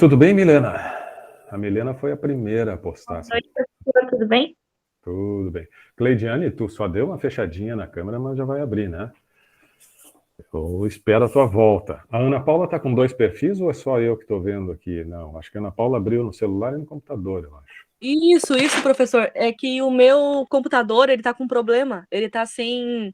Tudo bem, Milena? A Milena foi a primeira a postar. Boa noite, professor, tudo bem? Tudo bem. Cleidiane, tu só deu uma fechadinha na câmera, mas já vai abrir, né? Eu espero a tua volta. A Ana Paula tá com dois perfis ou é só eu que estou vendo aqui? Não, acho que a Ana Paula abriu no celular e no computador, eu acho. Isso, professor. É que o meu computador, ele tá com problema. Ele tá sem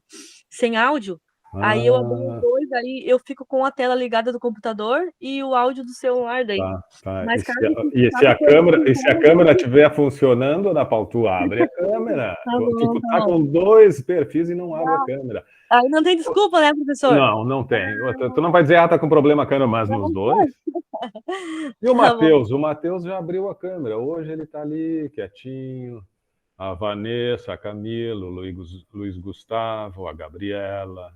áudio. Aí eu abri os Ah, dois, aí eu fico com a tela ligada do computador e o áudio do celular daí. tá, tá. Mas caso, E se caso a câmera, e se a câmera precisar, estiver funcionando, Ana Paula, tu abre a câmera. tá Tu bom, tá tá bom. com dois perfis e não abre a câmera. Aí não tem desculpa, né, professor? Não, não tem. Tu não vai dizer, tá com problema a câmera, mas nos Não dois? pode. E o Tá bom. Matheus? O Matheus já abriu a câmera. Hoje ele está ali, quietinho. A Vanessa, a Camilo, o Luiz Gustavo, a Gabriela.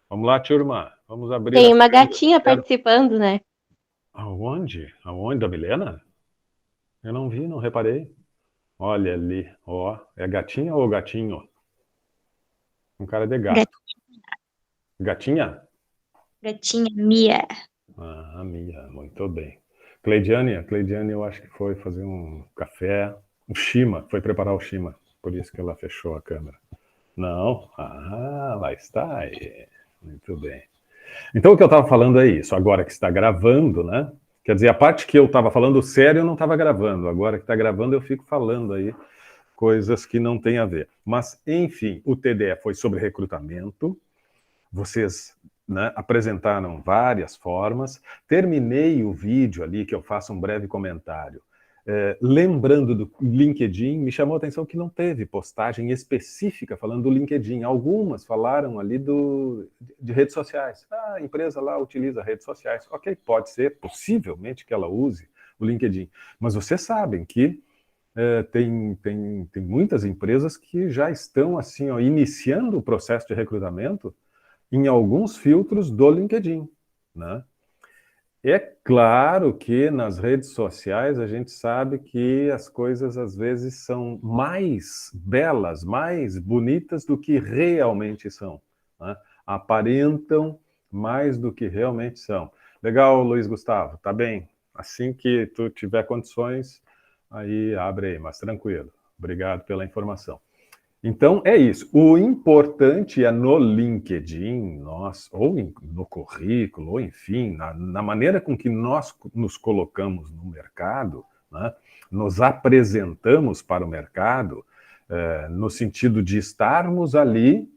Vamos lá, turma. Vamos abrir Tem as uma câmeras. gatinha participando, né? Aonde? Aonde? Da Milena? Eu não vi, não reparei. Olha ali, ó. É gatinha ou gatinho? Um cara de gato. Gatinha? Gatinha Mia. Ah, a Mia, muito bem. Cleidiane, a Cleidiane eu acho que foi fazer um café. O Shima, foi preparar o Shima. Por isso que ela fechou a câmera. Não? Ah, lá está. Aí. Muito bem. Então o que eu estava falando é isso. Agora que está gravando, né? Quer dizer, a parte que eu estava falando sério eu não estava gravando. Agora que está gravando eu fico falando aí coisas que não têm a ver. Mas, enfim, o TDE foi sobre recrutamento. Vocês, né, apresentaram várias formas. Terminei o vídeo ali, que eu faço um breve comentário. Lembrando do LinkedIn, me chamou a atenção que não teve postagem específica falando do LinkedIn. Algumas falaram ali de redes sociais. Ah, a empresa lá utiliza redes sociais. Ok, pode ser, possivelmente, que ela use o LinkedIn. Mas vocês sabem que tem muitas empresas que já estão assim, ó, iniciando o processo de recrutamento em alguns filtros do LinkedIn, né? É claro que nas redes sociais a gente sabe que as coisas às vezes são mais belas, mais bonitas do que realmente são, né? Aparentam mais do que realmente são. Legal, Luiz Gustavo, tá bem. Assim que tu tiver condições, aí abre aí, mas tranquilo. Obrigado pela informação. Então, é isso. O importante é no LinkedIn, ou no currículo, ou enfim, na maneira com que nós nos colocamos no mercado, né, nos apresentamos para o mercado, no sentido de estarmos ali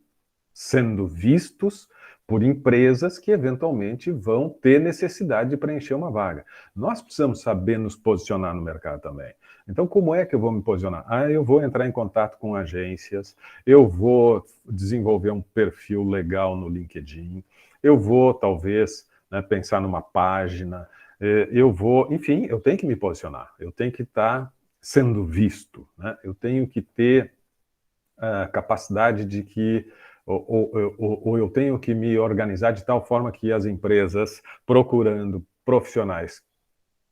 sendo vistos por empresas que eventualmente vão ter necessidade de preencher uma vaga. Nós precisamos saber nos posicionar no mercado também. Então, como é que eu vou me posicionar? Ah, eu vou entrar em contato com agências, eu vou desenvolver um perfil legal no LinkedIn, eu vou, talvez, né, pensar numa página, eu vou, enfim, eu tenho que me posicionar, eu tenho que estar sendo visto, né? Eu tenho que ter a capacidade de que ou eu tenho que me organizar de tal forma que as empresas procurando profissionais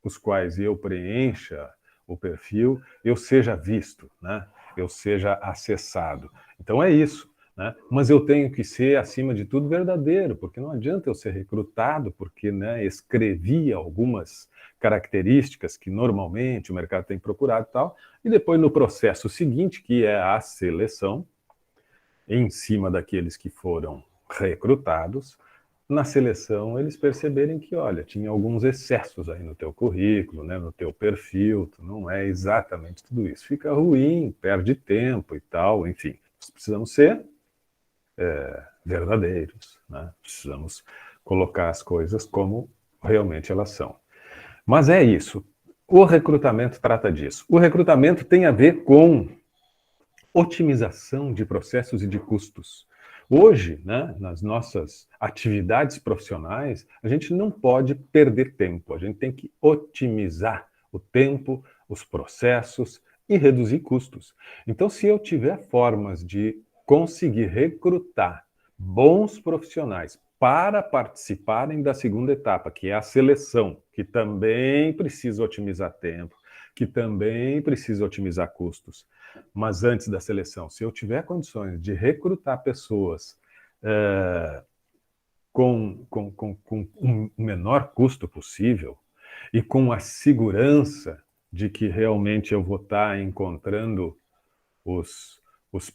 os quais eu preencha o perfil, eu seja visto, né? Eu seja acessado. Então é isso. Né? Mas eu tenho que ser, acima de tudo, verdadeiro, porque não adianta eu ser recrutado porque, né, escrevi algumas características que normalmente o mercado tem procurado e tal, e depois no processo seguinte, que é a seleção, em cima daqueles que foram recrutados, na seleção eles perceberem que, olha, tinha alguns excessos aí no teu currículo, né, no teu perfil, tu não é exatamente tudo isso. Fica ruim, perde tempo e tal, enfim. Nós precisamos ser verdadeiros, né? Precisamos colocar as coisas como realmente elas são. Mas é isso. O recrutamento trata disso. O recrutamento tem a ver com otimização de processos e de custos. Hoje, né, nas nossas atividades profissionais, a gente não pode perder tempo, a gente tem que otimizar o tempo, os processos e reduzir custos. Então, se eu tiver formas de conseguir recrutar bons profissionais para participarem da segunda etapa, que é a seleção, que também precisa otimizar tempo, que também precisa otimizar custos, mas antes da seleção, se eu tiver condições de recrutar pessoas com o menor custo possível, e com a segurança de que realmente eu vou estar encontrando os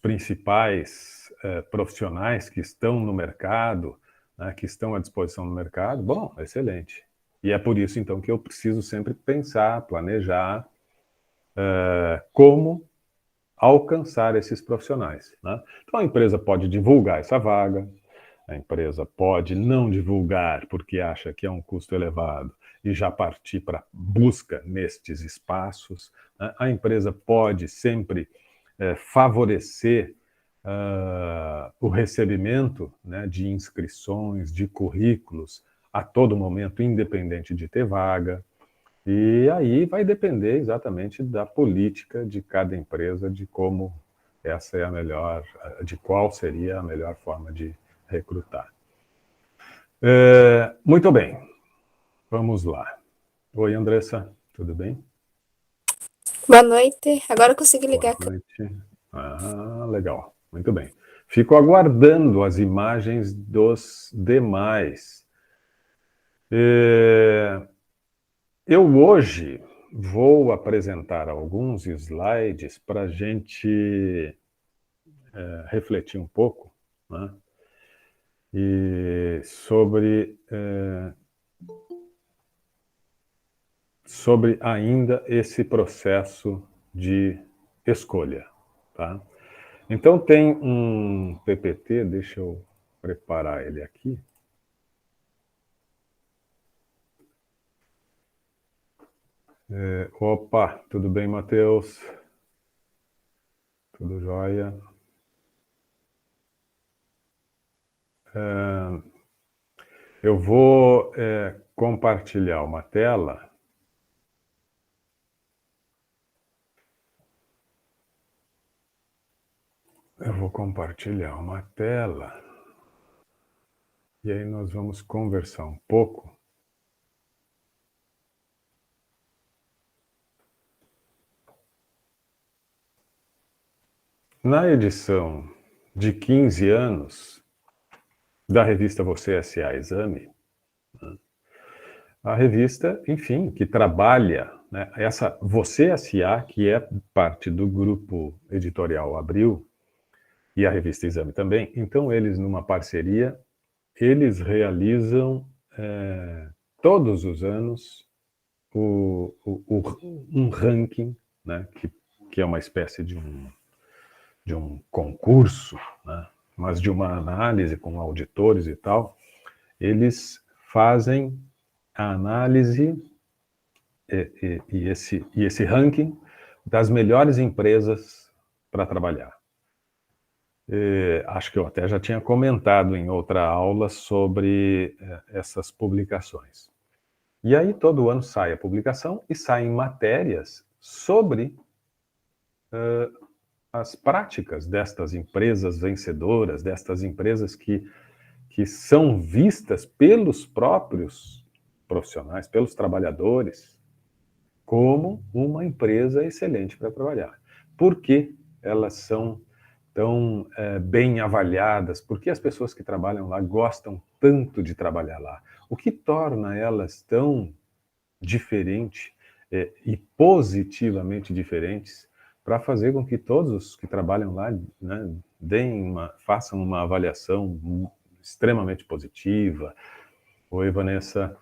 principais profissionais que estão no mercado, né, que estão à disposição no mercado, bom, excelente. E é por isso, então, que eu preciso sempre pensar, planejar como alcançar esses profissionais, né? Então, a empresa pode divulgar essa vaga, a empresa pode não divulgar porque acha que é um custo elevado e já partir para busca nestes espaços, né? A empresa pode sempre favorecer o recebimento, né, de inscrições, de currículos a todo momento, independente de ter vaga. E aí vai depender exatamente da política de cada empresa, de como essa é a melhor, de qual seria a melhor forma de recrutar. Muito bem, vamos lá. Oi, Andressa, tudo bem? Boa noite. Agora eu consegui Boa ligar. noite. Legal, muito bem. Fico aguardando as imagens dos demais. Eu hoje vou apresentar alguns slides para a gente refletir um pouco, né? E sobre ainda esse processo de escolha, tá? Então tem um PPT, deixa eu preparar ele aqui. Opa, tudo bem, Matheus? Tudo jóia? Eu vou compartilhar uma tela. Eu vou compartilhar uma tela. E aí nós vamos conversar um pouco. Na edição de 15 anos da revista Você S.A. Exame, né, a revista, enfim, que trabalha, né, essa Você S.A., que é parte do grupo editorial Abril, e a revista Exame também, então eles, numa parceria, eles realizam todos os anos um ranking, né, que é uma espécie de um concurso, né, mas de uma análise com auditores e tal. Eles fazem a análise e esse ranking das melhores empresas para trabalhar. Acho que eu até já tinha comentado em outra aula sobre essas publicações. E aí todo ano sai a publicação e saem matérias sobre as práticas destas empresas vencedoras, destas empresas que são vistas pelos próprios profissionais, pelos trabalhadores, como uma empresa excelente para trabalhar. Por que elas são tão bem avaliadas? Por que as pessoas que trabalham lá gostam tanto de trabalhar lá? O que torna elas tão diferentes e positivamente diferentes para fazer com que todos os que trabalham lá, né, façam uma avaliação extremamente positiva? Oi, Vanessa,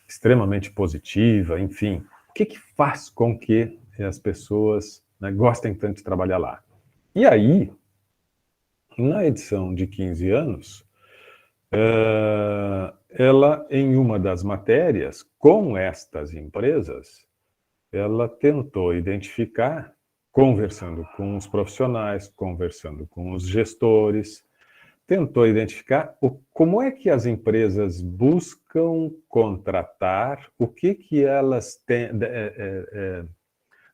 extremamente positiva, enfim. O que faz com que as pessoas, né, gostem tanto de trabalhar lá? E aí, na edição de 15 anos, ela, em uma das matérias, com estas empresas, ela tentou identificar, conversando com os profissionais, conversando com os gestores, tentou identificar como é que as empresas buscam contratar, o que elas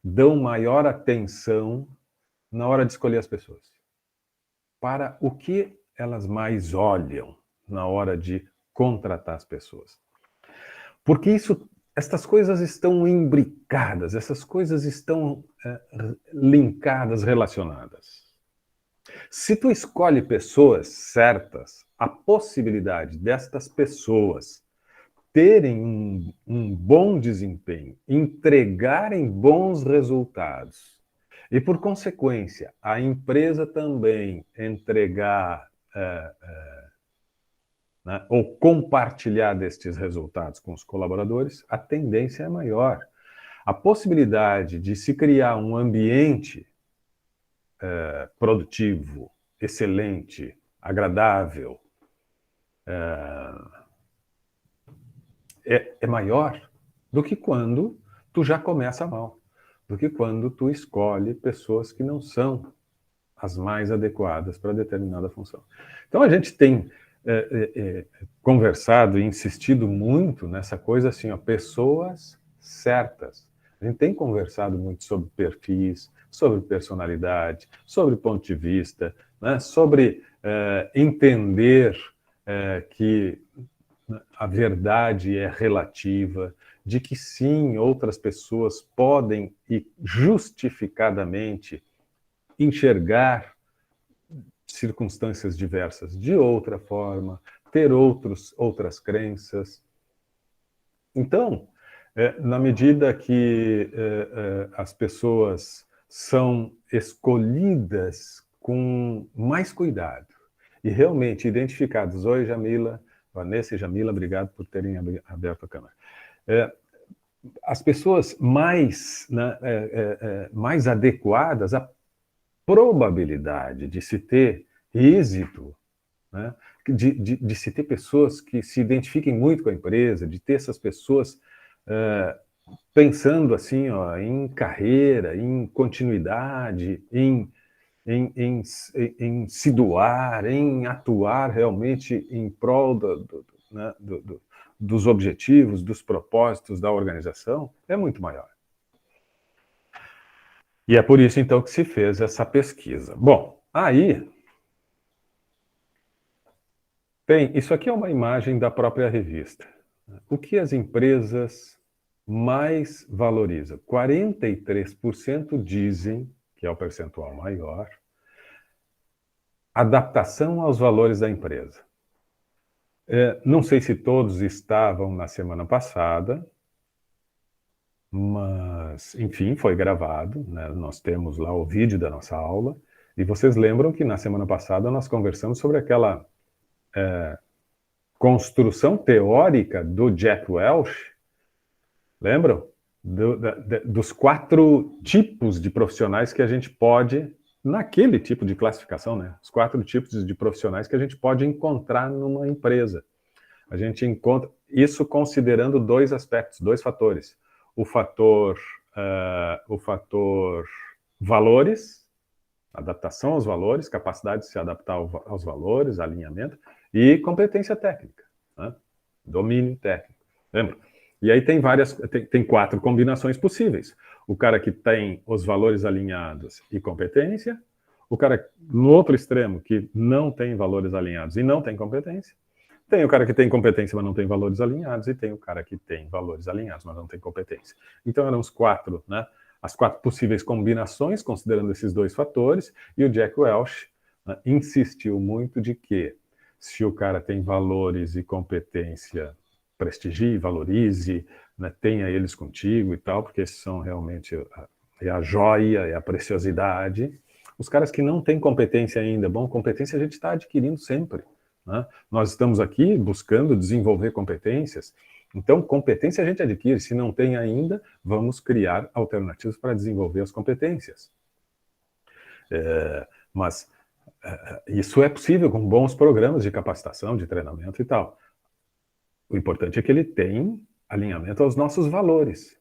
dão maior atenção na hora de escolher as pessoas. Para o que elas mais olham na hora de contratar as pessoas. Porque estas coisas estão imbricadas, essas coisas estão linkadas, relacionadas. Se tu escolhe pessoas certas, a possibilidade destas pessoas terem um bom desempenho, entregarem bons resultados, e, por consequência, a empresa também entregar né, ou compartilhar destes resultados com os colaboradores, a tendência é maior. A possibilidade de se criar um ambiente produtivo, excelente, agradável, é maior do que quando tu já começa mal, do que quando tu escolhe pessoas que não são as mais adequadas para determinada função. Então a gente tem conversado e insistido muito nessa coisa assim, ó, pessoas certas. A gente tem conversado muito sobre perfis, sobre personalidade, sobre ponto de vista, né, sobre entender que a verdade é relativa, de que sim, outras pessoas podem e justificadamente enxergar circunstâncias diversas de outra forma, ter outras crenças. Então, na medida que as pessoas são escolhidas com mais cuidado e realmente identificadas, oi Jamila, Vanessa e Jamila, obrigado por terem aberto a câmera. As pessoas mais adequadas, a probabilidade de se ter êxito, né, de se ter pessoas que se identifiquem muito com a empresa, de ter essas pessoas pensando assim, ó, em carreira, em continuidade, em se doar, em atuar realmente em prol dos objetivos, dos propósitos da organização, é muito maior. E é por isso, então, que se fez essa pesquisa. Bom, aí isso aqui é uma imagem da própria revista. O que as empresas mais valorizam? 43% dizem, que é o percentual maior, adaptação aos valores da empresa. Não sei se todos estavam na semana passada, mas, enfim, foi gravado, né? Nós temos lá o vídeo da nossa aula, e vocês lembram que na semana passada nós conversamos sobre aquela construção teórica do Jack Welch, lembram? Dos 4 tipos de profissionais que a gente pode, naquele tipo de classificação, né? Os 4 tipos de profissionais que a gente pode encontrar numa empresa. A gente encontra isso considerando 2 aspectos, 2 fatores. O fator valores, adaptação aos valores, capacidade de se adaptar aos valores, alinhamento, e competência técnica, né? Domínio técnico. Lembra? E aí tem 4 combinações possíveis. O cara que tem os valores alinhados e competência, o cara no outro extremo que não tem valores alinhados e não tem competência, tem o cara que tem competência, mas não tem valores alinhados, e tem o cara que tem valores alinhados, mas não tem competência. Então eram os 4, né? As 4 possíveis combinações, considerando esses 2 fatores, e o Jack Welch, né, insistiu muito de que se o cara tem valores e competência, prestigie, valorize, né, tenha eles contigo e tal, porque esses são realmente a joia, é a preciosidade. Os caras que não têm competência ainda, bom, competência a gente está adquirindo sempre, né? Nós estamos aqui buscando desenvolver competências, então competência a gente adquire, se não tem ainda, vamos criar alternativas para desenvolver as competências. Mas isso é possível com bons programas de capacitação, de treinamento e tal. O importante é que ele tem alinhamento aos nossos valores.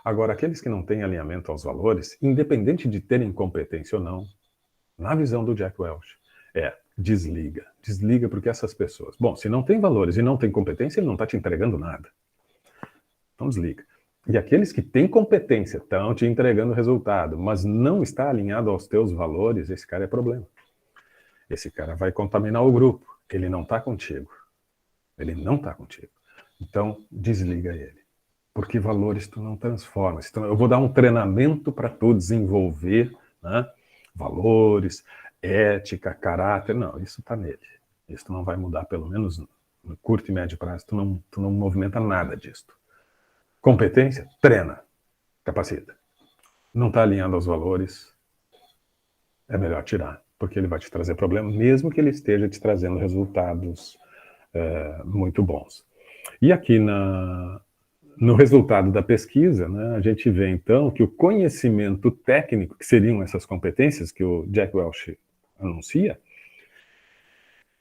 Agora, aqueles que não têm alinhamento aos valores, independente de terem competência ou não, na visão do Jack Welch, desliga. Desliga porque essas pessoas... Bom, se não tem valores e não tem competência, ele não está te entregando nada. Então desliga. E aqueles que têm competência estão te entregando resultado, mas não está alinhado aos teus valores, esse cara é problema. Esse cara vai contaminar o grupo. Ele não está contigo. Ele não está contigo. Então, desliga ele. Porque valores tu não transformas. Então, eu vou dar um treinamento para tu desenvolver, né, valores, ética, caráter. Não, isso está nele. Isso não vai mudar, pelo menos no curto e médio prazo, tu não movimenta nada disso. Competência, treina, capacita. Não está alinhado aos valores, é melhor tirar, porque ele vai te trazer problema, mesmo que ele esteja te trazendo resultados muito bons. E aqui no resultado da pesquisa, né, a gente vê então que o conhecimento técnico, que seriam essas competências que o Jack Welch anuncia,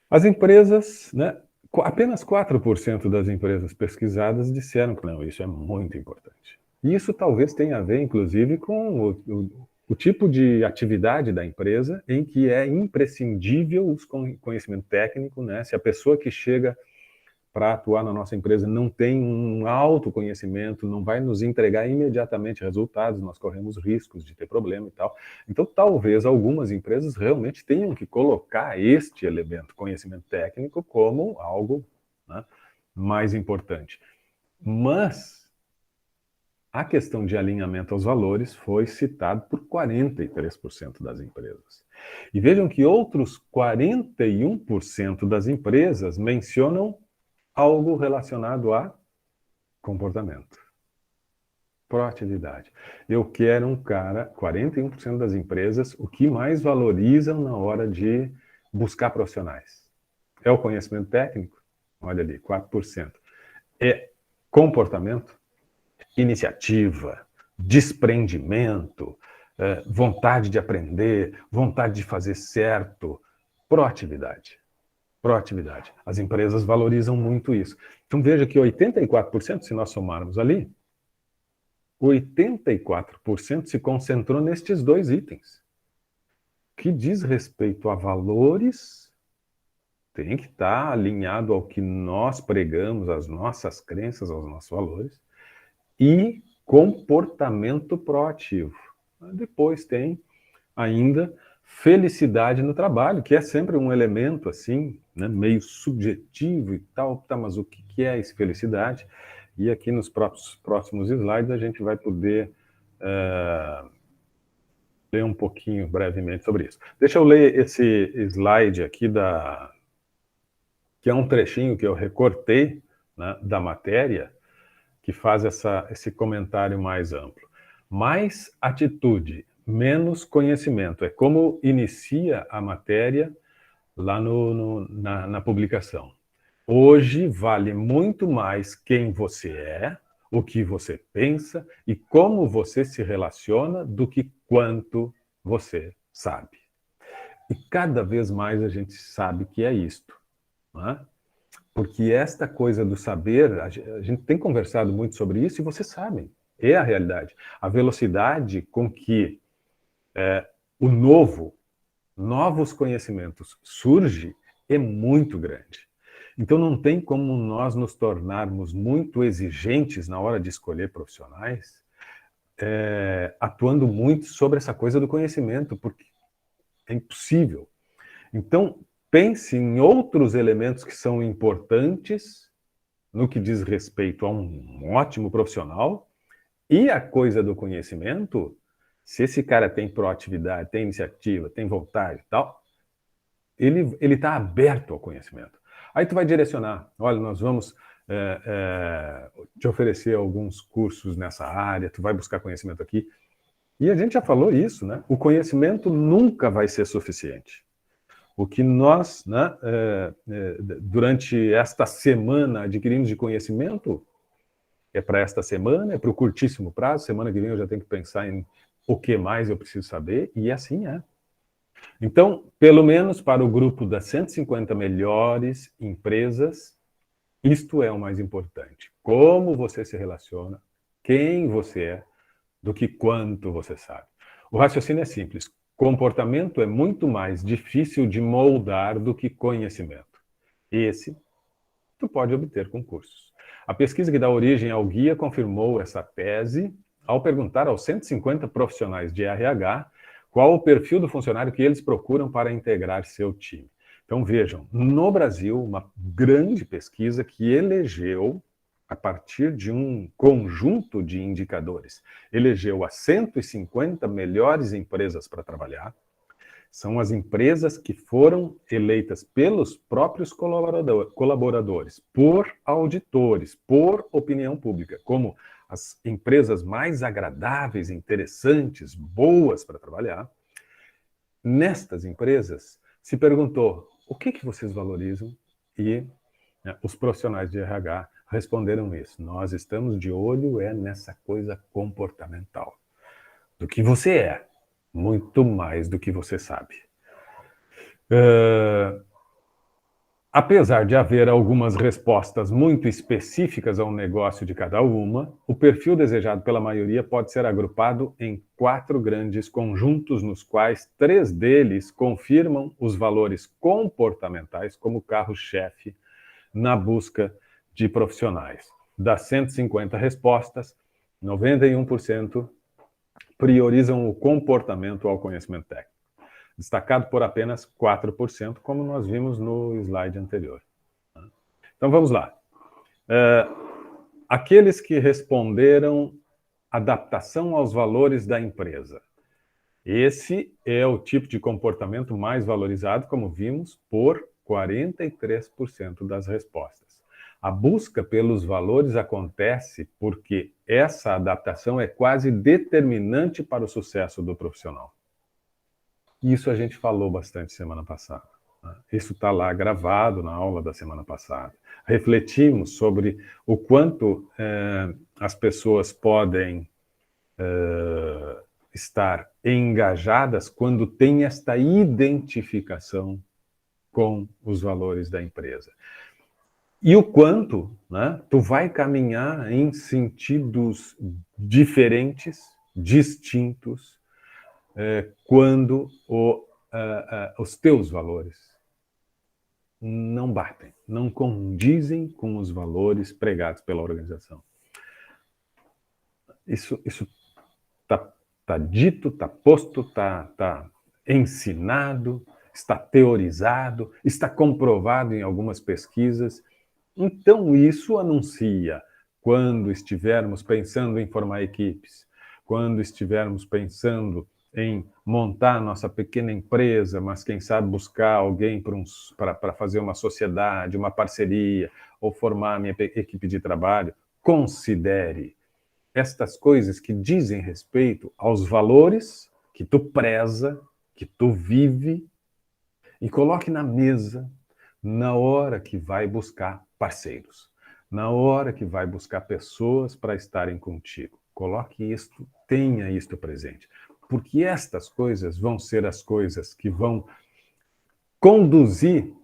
as empresas, né, apenas 4% das empresas pesquisadas disseram que não, isso é muito importante. E isso talvez tenha a ver, inclusive, com o tipo de atividade da empresa em que é imprescindível o conhecimento técnico, né? Se a pessoa que chega para atuar na nossa empresa não tem um autoconhecimento, não vai nos entregar imediatamente resultados, nós corremos riscos de ter problema e tal. Então, talvez algumas empresas realmente tenham que colocar este elemento, conhecimento técnico, como algo, né, mais importante. Mas a questão de alinhamento aos valores foi citada por 43% das empresas. E vejam que outros 41% das empresas mencionam algo relacionado a comportamento, proatividade. Eu quero um cara, 41% das empresas, o que mais valorizam na hora de buscar profissionais. É o conhecimento técnico? Olha ali, 4%. É comportamento, iniciativa, desprendimento, vontade de aprender, vontade de fazer certo, proatividade. Proatividade. As empresas valorizam muito isso. Então veja que 84%, se nós somarmos ali, 84% se concentrou nestes dois itens. Que diz respeito a valores, tem que estar alinhado ao que nós pregamos, às nossas crenças, aos nossos valores, e comportamento proativo. Depois tem ainda felicidade no trabalho, que é sempre um elemento assim, né, meio subjetivo e tal, tá, mas o que é essa felicidade? E aqui nos próximos slides a gente vai poder ler um pouquinho brevemente sobre isso. Deixa eu ler esse slide aqui, que é um trechinho que eu recortei, né, da matéria, que faz esse comentário mais amplo. Mais atitude, menos conhecimento. É como inicia a matéria lá na publicação. Hoje vale muito mais quem você é, o que você pensa e como você se relaciona do que quanto você sabe. E cada vez mais a gente sabe que é isto, né? Porque esta coisa do saber, a gente tem conversado muito sobre isso e vocês sabem, é a realidade. A velocidade com que novos conhecimentos surge é muito grande. Então não tem como nós nos tornarmos muito exigentes na hora de escolher profissionais, atuando muito sobre essa coisa do conhecimento, porque é impossível. Então, pense em outros elementos que são importantes no que diz respeito a um ótimo profissional, e a coisa do conhecimento, se esse cara tem proatividade, tem iniciativa, tem vontade e tal, ele está aberto ao conhecimento. Aí tu vai direcionar, olha, nós vamos te oferecer alguns cursos nessa área, tu vai buscar conhecimento aqui. E a gente já falou isso, né? O conhecimento nunca vai ser suficiente. O que nós, né, durante esta semana adquirimos de conhecimento é para esta semana, é para o curtíssimo prazo, semana que vem eu já tenho que pensar em o que mais eu preciso saber, e assim é. Então, pelo menos para o grupo das 150 melhores empresas, isto é o mais importante. Como você se relaciona, quem você é, do que quanto você sabe. O raciocínio é simples. Comportamento é muito mais difícil de moldar do que conhecimento. Esse tu pode obter com cursos. A pesquisa que dá origem ao guia confirmou essa tese ao perguntar aos 150 profissionais de RH qual o perfil do funcionário que eles procuram para integrar seu time. Então vejam, no Brasil, uma grande pesquisa que elegeu, a partir de um conjunto de indicadores, elegeu as 150 melhores empresas para trabalhar, São as empresas que foram eleitas pelos próprios colaboradores, por auditores, por opinião pública, como as empresas mais agradáveis, interessantes, boas para trabalhar. Nestas empresas, se perguntou o que vocês valorizam e os profissionais de RH responderam isso. Nós estamos de olho nessa coisa comportamental. Do que você é, muito mais do que você sabe. Apesar de haver algumas respostas muito específicas ao negócio de cada uma, o perfil desejado pela maioria pode ser agrupado em 4 grandes conjuntos, nos quais 3 deles confirmam os valores comportamentais como carro-chefe na busca de profissionais. Das 150 respostas, 91% priorizam o comportamento ao conhecimento técnico, destacado por apenas 4%, como nós vimos no slide anterior. Então, vamos lá. Aqueles que responderam adaptação aos valores da empresa. Esse é o tipo de comportamento mais valorizado, como vimos, por 43% das respostas. A busca pelos valores acontece porque essa adaptação é quase determinante para o sucesso do profissional. Isso a gente falou bastante semana passada. Isso está lá gravado na aula da semana passada. Refletimos sobre o quanto as pessoas podem estar engajadas quando tem esta identificação com os valores da empresa. E o quanto, né, tu vai caminhar em sentidos diferentes, distintos, quando os teus valores não batem, não condizem com os valores pregados pela organização. Isso tá dito, está posto, está ensinado, está teorizado, está comprovado em algumas pesquisas. Então, isso anuncia, quando estivermos pensando em formar equipes, quando estivermos pensando em montar nossa pequena empresa, mas quem sabe buscar alguém para fazer uma sociedade, uma parceria, ou formar a minha equipe de trabalho, considere estas coisas que dizem respeito aos valores que tu preza, que tu vive, e coloque na mesa na hora que vai buscar parceiros, na hora que vai buscar pessoas para estarem contigo. Coloque isto, tenha isto presente. Porque estas coisas vão ser as coisas que vão conduzir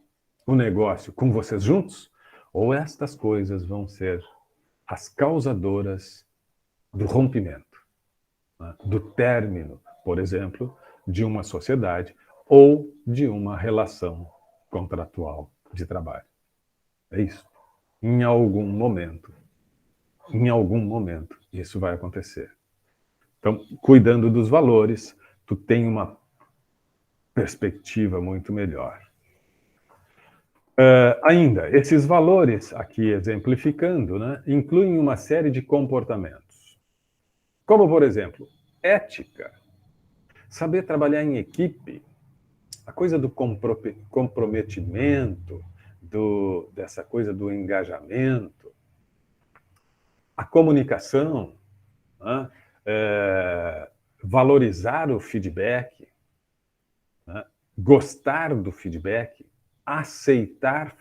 o negócio com vocês juntos, ou estas coisas vão ser as causadoras do rompimento, né? Do término, por exemplo, de uma sociedade ou de uma relação contratual de trabalho. É isso. Em algum momento, isso vai acontecer. Então, cuidando dos valores, tu tem uma perspectiva muito melhor. Ainda, esses valores, aqui exemplificando, né, incluem uma série de comportamentos. Como, por exemplo, ética, saber trabalhar em equipe, a coisa do comprometimento, dessa coisa do engajamento, a comunicação, né, valorizar o feedback, né, gostar do feedback, aceitar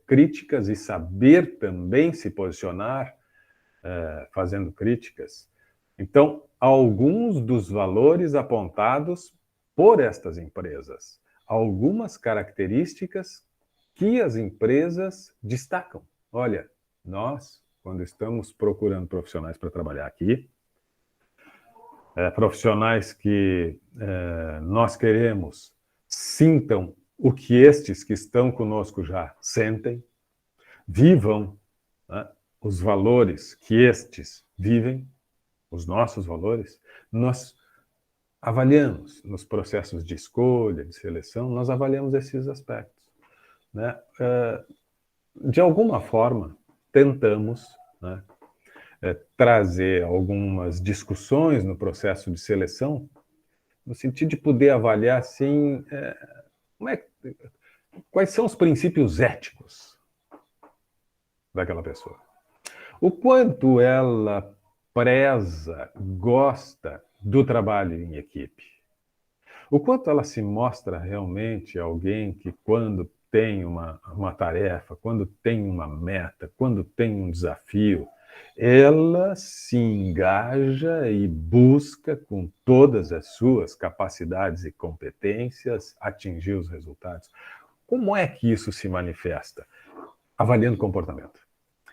críticas e saber também se posicionar fazendo críticas. Então, alguns dos valores apontados por estas empresas, algumas características que as empresas destacam. Olha, nós, quando estamos procurando profissionais para trabalhar aqui, profissionais que nós queremos sintam o que estes que estão conosco já sentem, vivam, né, os valores que estes vivem, os nossos valores, nós avaliamos nos processos de escolha, de seleção, nós avaliamos esses aspectos, né? De alguma forma, tentamos, né, trazer algumas discussões no processo de seleção no sentido de poder avaliar assim, quais são os princípios éticos daquela pessoa. O quanto ela preza, gosta do trabalho em equipe. O quanto ela se mostra realmente alguém que, quando tem uma tarefa, quando tem uma meta, quando tem um desafio, ela se engaja e busca, com todas as suas capacidades e competências, atingir os resultados. Como é que isso se manifesta? Avaliando comportamento.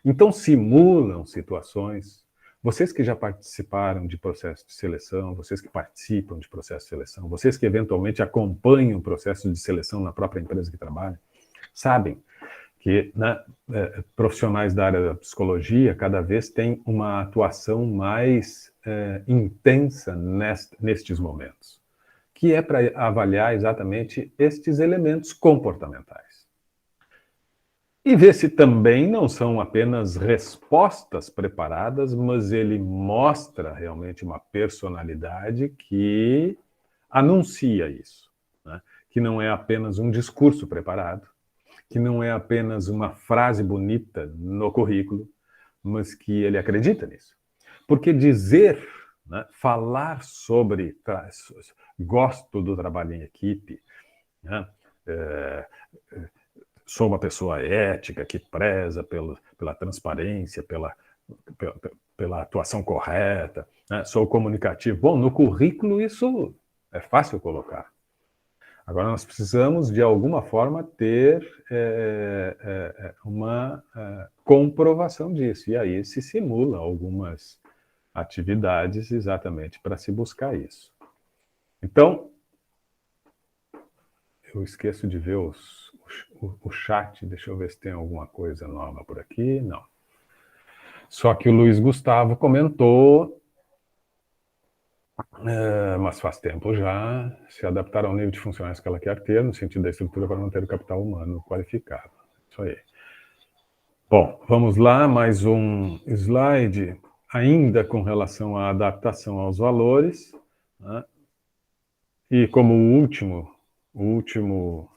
Então, simulam situações. Vocês que já participaram de processo de seleção, vocês que participam de processo de seleção, vocês que eventualmente acompanham o processo de seleção na própria empresa que trabalham, sabem que profissionais da área da psicologia cada vez têm uma atuação mais intensa nestes momentos, que é para avaliar exatamente estes elementos comportamentais. E ver se também não são apenas respostas preparadas, mas ele mostra realmente uma personalidade que anuncia isso, né? Que não é apenas um discurso preparado, que não é apenas uma frase bonita no currículo, mas que ele acredita nisso. Porque dizer, né, falar sobre gosto do trabalho em equipe, né, sou uma pessoa ética que preza pela transparência, pela atuação correta, né? Sou comunicativo. Bom, no currículo isso é fácil colocar. Agora nós precisamos, de alguma forma, ter uma comprovação disso. E aí se simula algumas atividades exatamente para se buscar isso. Então, eu esqueço de ver o chat, deixa eu ver se tem alguma coisa nova por aqui. Não. Só que o Luiz Gustavo comentou, mas faz tempo já, se adaptar ao nível de funcionários que ela quer ter, no sentido da estrutura para manter o capital humano qualificado. Isso aí. Bom, vamos lá, mais um slide, ainda com relação à adaptação aos valores, né? E como o último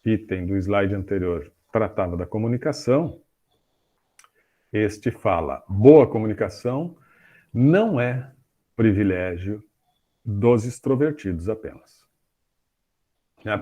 item do slide anterior tratava da comunicação, este fala: boa comunicação não é privilégio dos extrovertidos apenas.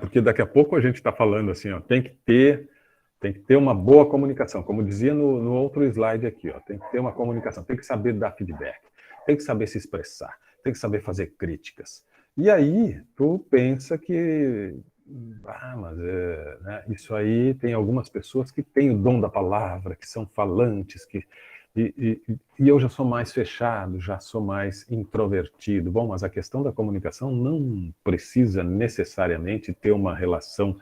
Porque daqui a pouco a gente está falando assim, ó, tem que ter uma boa comunicação, como dizia no outro slide aqui, ó, tem que ter uma comunicação, tem que saber dar feedback, tem que saber se expressar, tem que saber fazer críticas. E aí tu pensa que mas né, isso aí tem algumas pessoas que têm o dom da palavra, que são falantes, e eu já sou mais fechado, já sou mais introvertido. Bom, mas a questão da comunicação não precisa necessariamente ter uma relação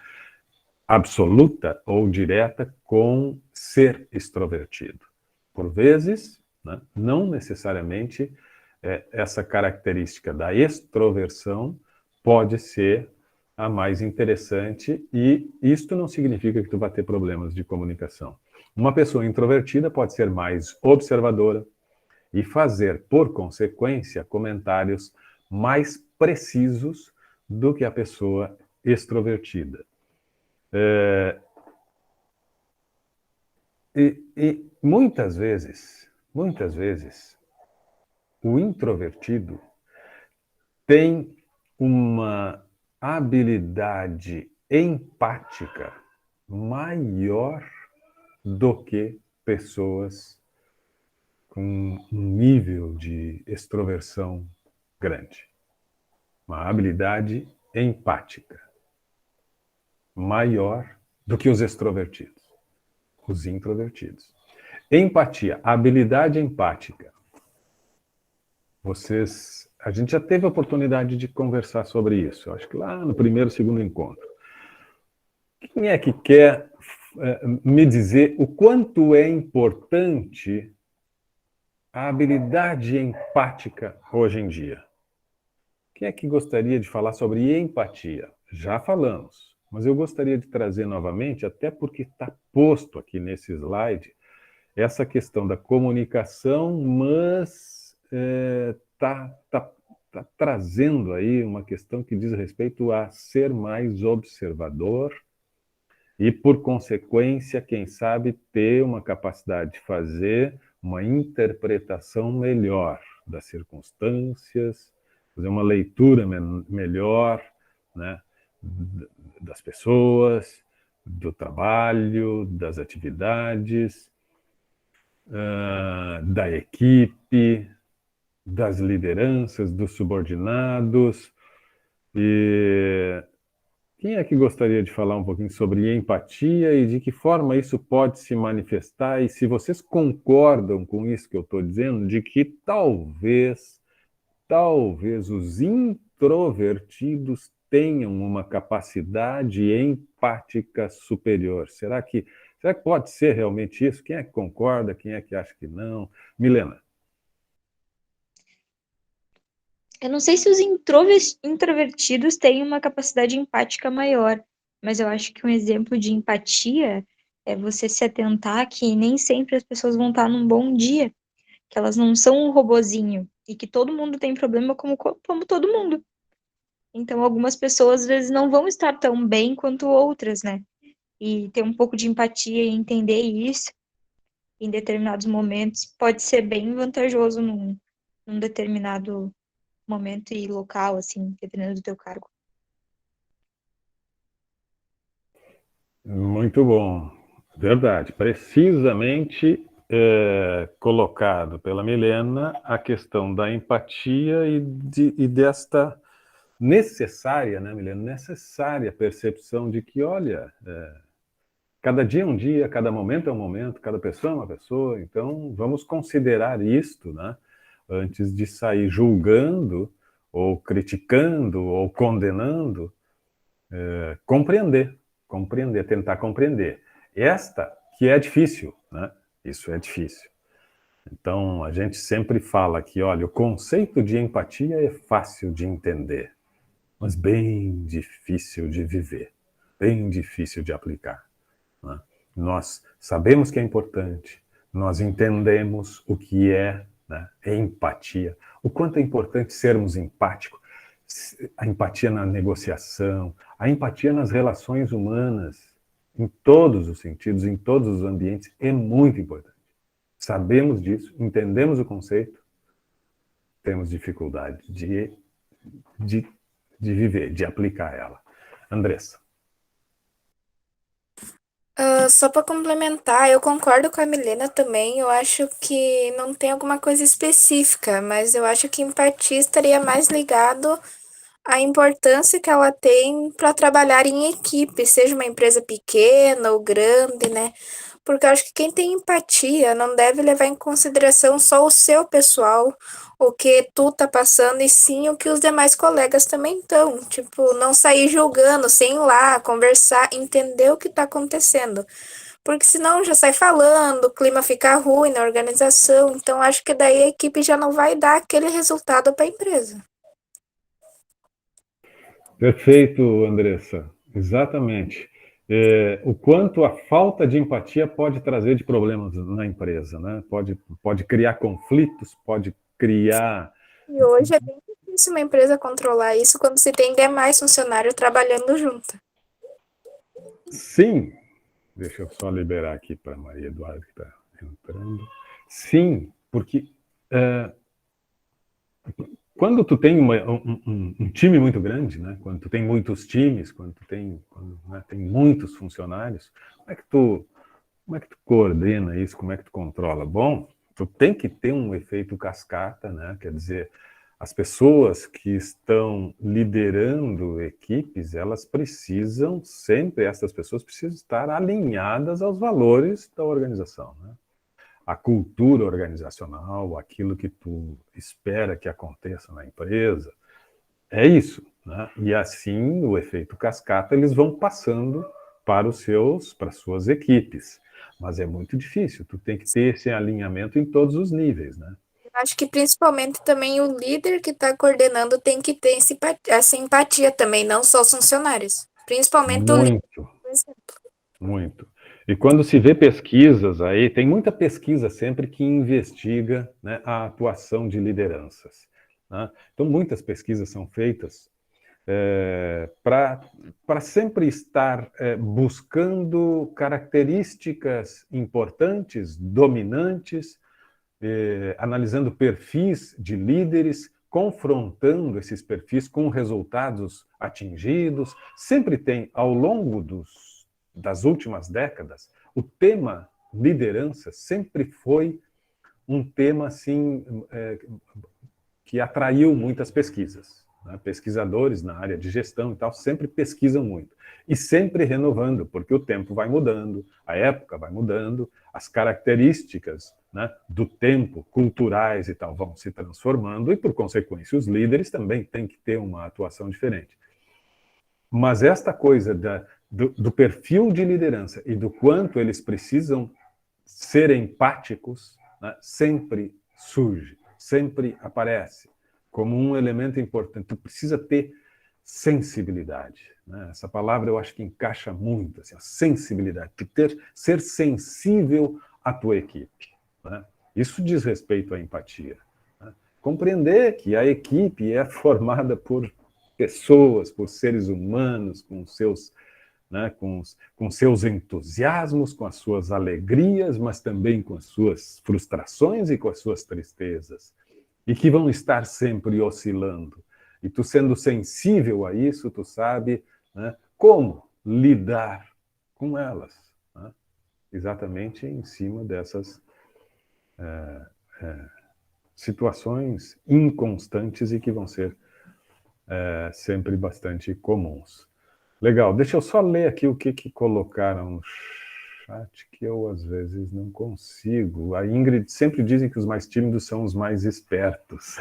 absoluta ou direta com ser extrovertido. Por vezes, né, não necessariamente essa característica da extroversão pode ser a mais interessante, e isto não significa que tu vai ter problemas de comunicação. Uma pessoa introvertida pode ser mais observadora e fazer, por consequência, comentários mais precisos do que a pessoa extrovertida. E muitas vezes, o introvertido tem uma habilidade empática maior do que pessoas com um nível de extroversão grande. Uma habilidade empática maior do que os extrovertidos, os introvertidos. Empatia, habilidade empática. A gente já teve a oportunidade de conversar sobre isso, eu acho que lá no primeiro, segundo encontro. Quem é que quer me dizer o quanto é importante a habilidade empática hoje em dia? Quem é que gostaria de falar sobre empatia? Já falamos, mas eu gostaria de trazer novamente, até porque está posto aqui nesse slide, essa questão da comunicação, mas está está trazendo aí uma questão que diz respeito a ser mais observador e, por consequência, quem sabe, ter uma capacidade de fazer uma interpretação melhor das circunstâncias, fazer uma leitura melhor, né, das pessoas, do trabalho, das atividades, da equipe, das lideranças, dos subordinados. E quem é que gostaria de falar um pouquinho sobre empatia e de que forma isso pode se manifestar? E se vocês concordam com isso que eu estou dizendo, de que talvez os introvertidos tenham uma capacidade empática superior. Será que pode ser realmente isso? Quem é que concorda? Quem é que acha que não? Milena. Eu não sei se os introvertidos têm uma capacidade empática maior, mas eu acho que um exemplo de empatia é você se atentar que nem sempre as pessoas vão estar num bom dia, que elas não são um robozinho e que todo mundo tem problema como todo mundo. Então, algumas pessoas às vezes não vão estar tão bem quanto outras, né? E ter um pouco de empatia e entender isso em determinados momentos pode ser bem vantajoso num determinado momento e local, assim, dependendo do teu cargo. Muito bom. Verdade. Precisamente colocado pela Milena a questão da empatia e desta necessária, né, Milena? Necessária percepção de que, olha, cada dia é um dia, cada momento é um momento, cada pessoa é uma pessoa, então vamos considerar isto, né, antes de sair julgando, ou criticando, ou condenando, compreender, tentar compreender. Esta que é difícil, né? Isso é difícil. Então, a gente sempre fala que, olha, o conceito de empatia é fácil de entender, mas bem difícil de viver, bem difícil de aplicar, né? Nós sabemos que é importante, nós entendemos o que é, né, empatia, o quanto é importante sermos empáticos, a empatia na negociação, a empatia nas relações humanas, em todos os sentidos, em todos os ambientes, é muito importante. Sabemos disso, entendemos o conceito, temos dificuldade de viver, de aplicar ela. Andressa. Só para complementar, eu concordo com a Milena também. Eu acho que não tem alguma coisa específica, mas eu acho que empatia estaria mais ligado à importância que ela tem para trabalhar em equipe, seja uma empresa pequena ou grande, né? Porque eu acho que quem tem empatia não deve levar em consideração só o seu pessoal, o que tu tá passando, e sim o que os demais colegas também estão. Tipo, não sair julgando, sem ir lá, conversar, entender o que tá acontecendo. Porque senão já sai falando, o clima fica ruim na organização, então acho que daí a equipe já não vai dar aquele resultado para a empresa. Perfeito, Andressa. Exatamente. O quanto a falta de empatia pode trazer de problemas na empresa, né? Pode criar conflitos, pode criar... E hoje é bem difícil uma empresa controlar isso quando se tem demais funcionários trabalhando junto. Sim, deixa eu só liberar aqui para a Maria Eduarda que está entrando. Sim, porque quando tu tem um time muito grande, né? Quando tu tem muitos times, quando tem muitos funcionários, como é que tu coordena isso? Como é que tu controla? Bom, tu tem que ter um efeito cascata, né? Quer dizer, as pessoas que estão liderando equipes, elas precisam sempre, essas pessoas precisam estar alinhadas aos valores da organização, né? A cultura organizacional, aquilo que tu espera que aconteça na empresa, é isso, né? E assim, o efeito cascata, eles vão passando para as suas equipes. Mas é muito difícil, tu tem que ter esse alinhamento em todos os níveis, né? Acho que principalmente também o líder que está coordenando tem que ter essa empatia também, não só os funcionários. Principalmente o líder, por exemplo. Muito. E quando se vê pesquisas aí, tem muita pesquisa sempre que investiga, né, a atuação de lideranças. né? Então, muitas pesquisas são feitas para sempre estar buscando características importantes, dominantes, analisando perfis de líderes, confrontando esses perfis com resultados atingidos. Sempre tem, ao longo das últimas décadas, o tema liderança sempre foi um tema assim, que atraiu muitas pesquisas. Né? Pesquisadores na área de gestão e tal sempre pesquisam muito. E sempre renovando, porque o tempo vai mudando, a época vai mudando, as características, né, do tempo, culturais e tal, vão se transformando, e por consequência os líderes também têm que ter uma atuação diferente. Mas esta coisa do perfil de liderança e do quanto eles precisam ser empáticos, né, sempre surge, sempre aparece como um elemento importante. Tu precisa ter sensibilidade, né? Essa palavra eu acho que encaixa muito, assim, a sensibilidade, ser sensível à tua equipe, né? Isso diz respeito à empatia, né? Compreender que a equipe é formada por pessoas, por seres humanos, com seus, né, com seus entusiasmos, com as suas alegrias, mas também com as suas frustrações e com as suas tristezas, e que vão estar sempre oscilando. E tu sendo sensível a isso, tu sabe, né, como lidar com elas, né? Exatamente em cima dessas situações inconstantes e que vão ser sempre bastante comuns. Legal, deixa eu só ler aqui o que colocaram no chat, que eu às vezes não consigo. A Ingrid sempre dizem que os mais tímidos são os mais espertos.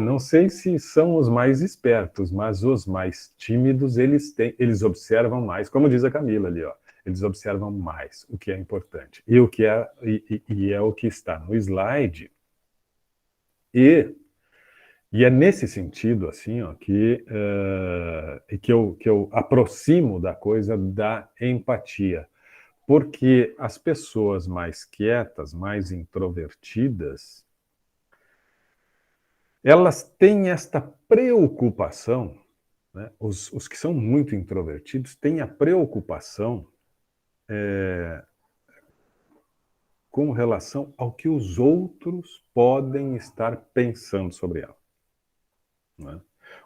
Não sei se são os mais espertos, mas os mais tímidos, eles observam mais, como diz a Camila ali, ó, eles observam mais o que é importante. E é o que está no slide. E é nesse sentido, assim, ó, que eu aproximo da coisa da empatia. Porque as pessoas mais quietas, mais introvertidas, elas têm esta preocupação, né? Os que são muito introvertidos têm a preocupação com relação ao que os outros podem estar pensando sobre ela, né?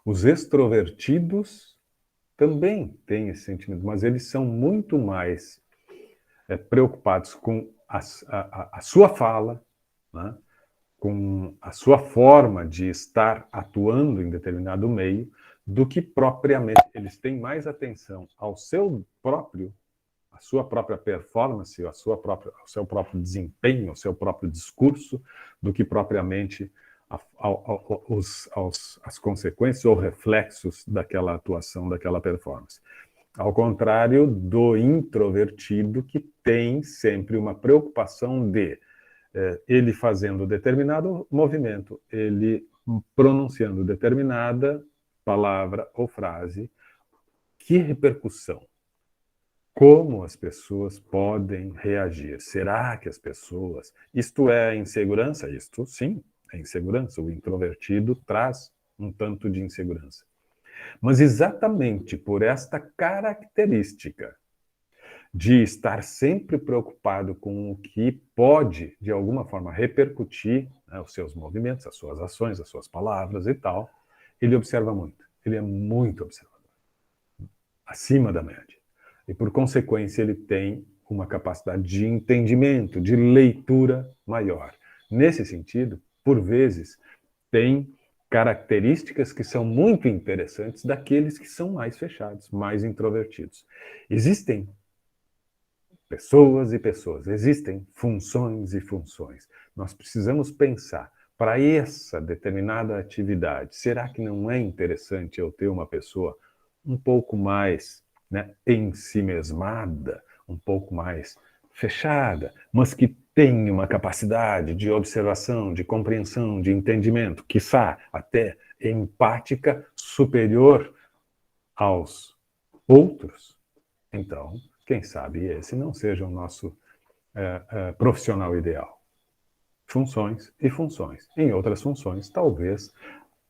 Os extrovertidos também têm esse sentimento, mas eles são muito mais preocupados com a sua fala, né? Com a sua forma de estar atuando em determinado meio, do que propriamente eles têm mais atenção à sua própria performance, ao seu próprio desempenho, ao seu próprio discurso, do que propriamente as consequências ou reflexos daquela atuação, daquela performance. Ao contrário do introvertido, que tem sempre uma preocupação de ele fazendo determinado movimento, ele pronunciando determinada palavra ou frase, que repercussão? Como as pessoas podem reagir? Será que as pessoas... Isto é insegurança? Isto, sim, é insegurança. O introvertido traz um tanto de insegurança. Mas exatamente por esta característica de estar sempre preocupado com o que pode, de alguma forma, repercutir, né, os seus movimentos, as suas ações, as suas palavras e tal, ele observa muito. Ele é muito observador, acima da média. E, por consequência, ele tem uma capacidade de entendimento, de leitura maior. Nesse sentido, por vezes, tem características que são muito interessantes daqueles que são mais fechados, mais introvertidos. Existem pessoas e pessoas, existem funções e funções. Nós precisamos pensar, para essa determinada atividade, será que não é interessante eu ter uma pessoa um pouco mais, né, ensimesmada, um pouco mais fechada, mas que tem uma capacidade de observação, de compreensão, de entendimento, quiçá até empática, superior aos outros? Então, quem sabe esse não seja o nosso profissional ideal. funções e funções. Em outras funções, talvez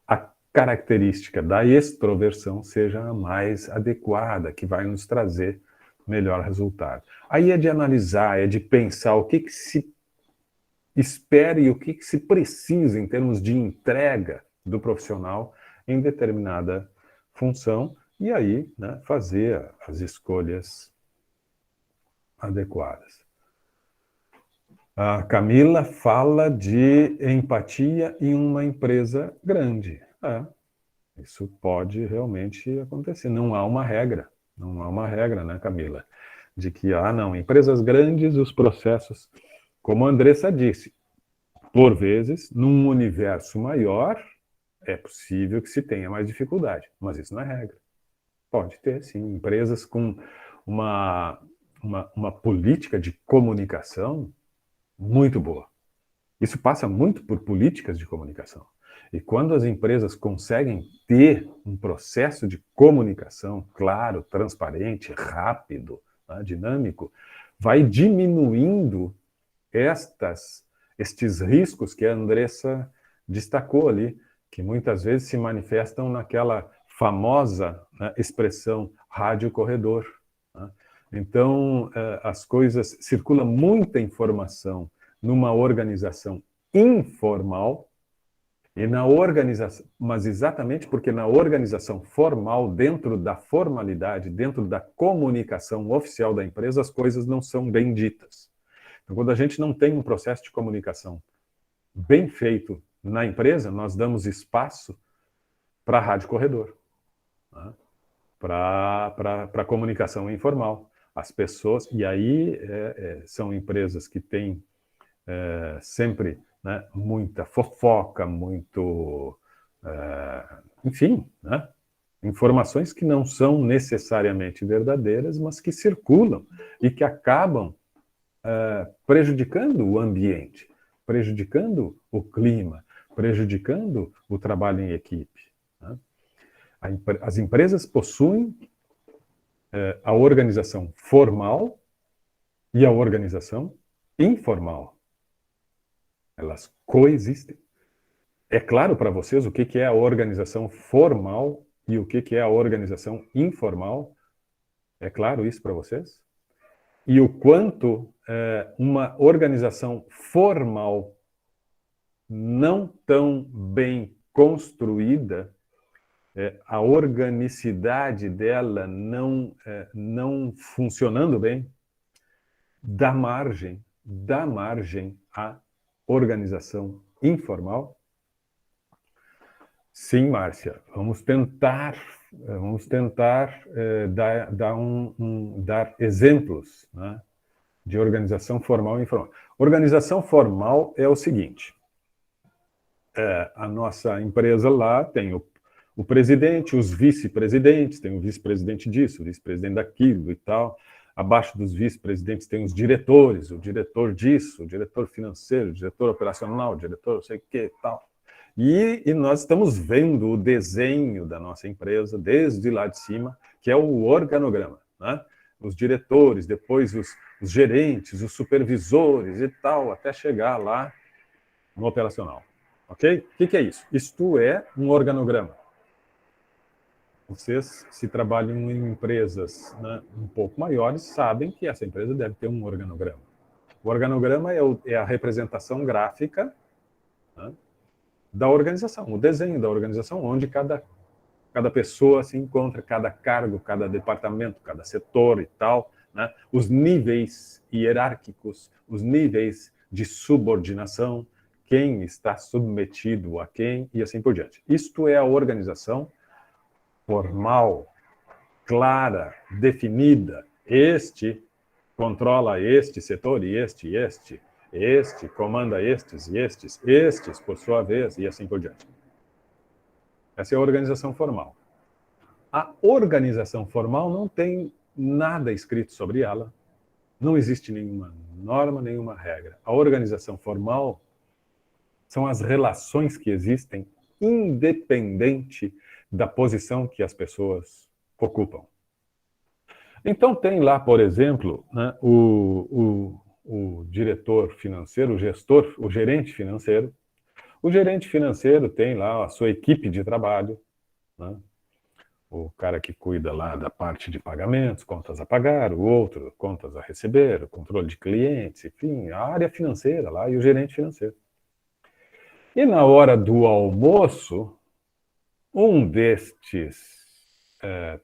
a característica da extroversão seja a mais adequada, que vai nos trazer melhor resultado. Aí é de analisar, é de pensar o que se espera e o que se precisa em termos de entrega do profissional em determinada função, e aí, né, fazer as escolhas adequadas. A Camila fala de empatia em uma empresa grande. Isso pode realmente acontecer. Não há uma regra, né, Camila? De que, não, empresas grandes, os processos, como a Andressa disse, por vezes, num universo maior, é possível que se tenha mais dificuldade, mas isso não é regra. Pode ter, sim, empresas com uma política de comunicação muito boa. Isso passa muito por políticas de comunicação. E quando as empresas conseguem ter um processo de comunicação claro, transparente, rápido, né, dinâmico, vai diminuindo estes riscos que a Andressa destacou ali, que muitas vezes se manifestam naquela famosa, né, expressão rádio corredor. Né? Então, as coisas, circula muita informação numa organização informal, e na organização, mas exatamente porque na organização formal, dentro da formalidade, dentro da comunicação oficial da empresa, as coisas não são bem ditas. Então, quando a gente não tem um processo de comunicação bem feito na empresa, nós damos espaço para a rádio corredor, né? Para a comunicação informal. As pessoas, e aí são empresas que têm sempre, né, muita fofoca, enfim, né, informações que não são necessariamente verdadeiras, mas que circulam e que acabam prejudicando o ambiente, prejudicando o clima, prejudicando o trabalho em equipe. Né? As empresas possuem a organização formal e a organização informal. Elas coexistem. É claro para vocês o que é a organização formal e o que é a organização informal? É claro isso para vocês? E o quanto uma organização formal não tão bem construída, a organicidade dela não funcionando bem, dá margem à organização informal? Sim, Márcia, vamos tentar dar exemplos, né, de organização formal e informal. Organização formal é o seguinte: a nossa empresa lá tem o presidente, os vice-presidentes, tem o vice-presidente disso, o vice-presidente daquilo e tal. Abaixo dos vice-presidentes tem os diretores, o diretor disso, o diretor financeiro, o diretor operacional, o diretor não sei o que e tal. E nós estamos vendo o desenho da nossa empresa desde lá de cima, que é o organograma, né? Os diretores, depois os gerentes, os supervisores e tal, até chegar lá no operacional. Ok? O que é isso? Isto é um organograma. Vocês, se trabalham em empresas, né, um pouco maiores, sabem que essa empresa deve ter um organograma. O organograma é a representação gráfica, né, da organização, o desenho da organização, onde cada pessoa se encontra, cada cargo, cada departamento, cada setor e tal, né, os níveis hierárquicos, os níveis de subordinação, quem está submetido a quem e assim por diante. Isto é a organização formal, clara, definida. Este controla este setor e este. Este comanda estes e estes, por sua vez, e assim por diante. Essa é a organização formal. A organização formal não tem nada escrito sobre ela, não existe nenhuma norma, nenhuma regra. A organização formal são as relações que existem independente da posição que as pessoas ocupam. Então tem lá, por exemplo, né, o o diretor financeiro, o gestor, o gerente financeiro. O gerente financeiro tem lá a sua equipe de trabalho, né? O cara que cuida lá da parte de pagamentos, contas a pagar, o outro, contas a receber, o controle de clientes, enfim, a área financeira lá e o gerente financeiro. E na hora do almoço, um destes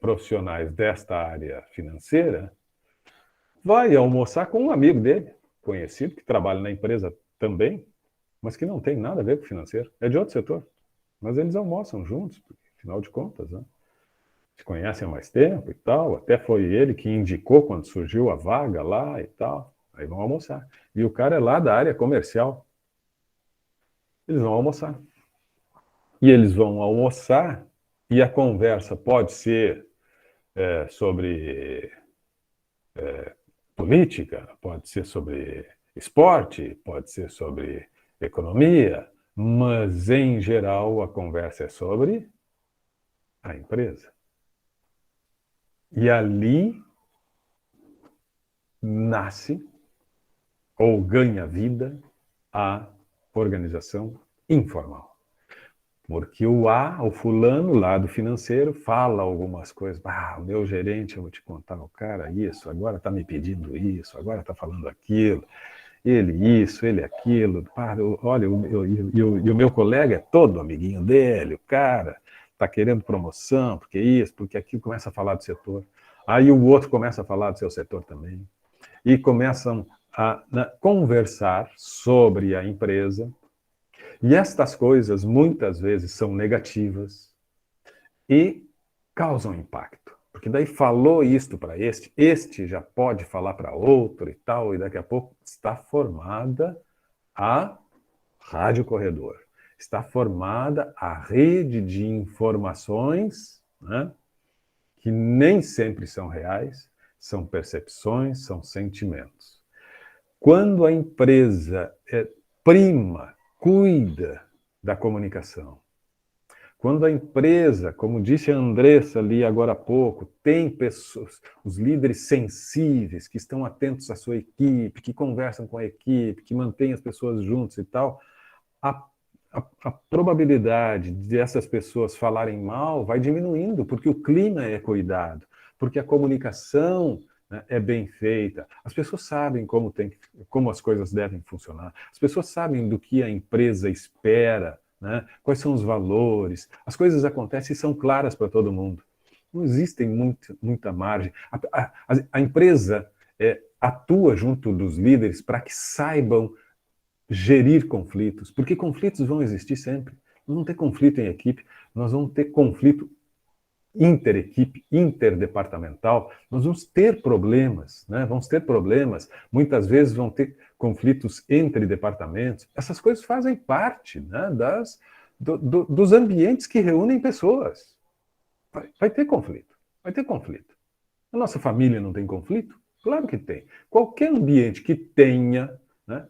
profissionais desta área financeira vai almoçar com um amigo dele, conhecido, que trabalha na empresa também, mas que não tem nada a ver com o financeiro, é de outro setor. Mas eles almoçam juntos, porque, afinal de contas, né? Se conhecem há mais tempo e tal, até foi ele que indicou quando surgiu a vaga lá e tal, aí vão almoçar. E o cara é lá da área comercial. Eles vão almoçar. E eles vão almoçar e a conversa pode ser sobre política, pode ser sobre esporte, pode ser sobre economia, mas, em geral, a conversa é sobre a empresa. E ali nasce ou ganha vida a organização informal. Porque o fulano lá do financeiro fala algumas coisas. O meu gerente, eu vou te contar, o cara isso, agora está me pedindo isso, agora está falando aquilo, ele isso, ele aquilo. Olha, e o meu colega é todo amiguinho dele, o cara está querendo promoção, porque isso, porque aquilo, começa a falar do setor. Aí o outro começa a falar do seu setor também. E começam a conversar sobre a empresa. E estas coisas, muitas vezes, são negativas e causam impacto. Porque daí falou isto para este já pode falar para outro e tal, e daqui a pouco está formada a Rádio Corredor. Está formada a rede de informações, né, que nem sempre são reais, são percepções, são sentimentos. Quando a empresa cuida da comunicação, quando a empresa, como disse a Andressa ali agora há pouco, tem pessoas, os líderes sensíveis, que estão atentos à sua equipe, que conversam com a equipe, que mantêm as pessoas juntas e tal, a probabilidade de essas pessoas falarem mal vai diminuindo, porque o clima é cuidado, porque a comunicação, né, é bem feita. As pessoas sabem como as coisas devem funcionar. As pessoas sabem do que a empresa espera, né, quais são os valores. As coisas acontecem e são claras para todo mundo. Não existe muita margem. A empresa atua junto dos líderes para que saibam gerir conflitos, porque conflitos vão existir sempre. Nós vamos ter conflito em equipe, nós vamos ter conflito interequipe, interdepartamental, nós vamos ter problemas, né? Vamos ter problemas, muitas vezes vão ter conflitos entre departamentos. Essas coisas fazem parte, né, dos ambientes que reúnem pessoas. Vai ter conflito, vai ter conflito. A nossa família não tem conflito? Claro que tem. Qualquer ambiente que tenha, né,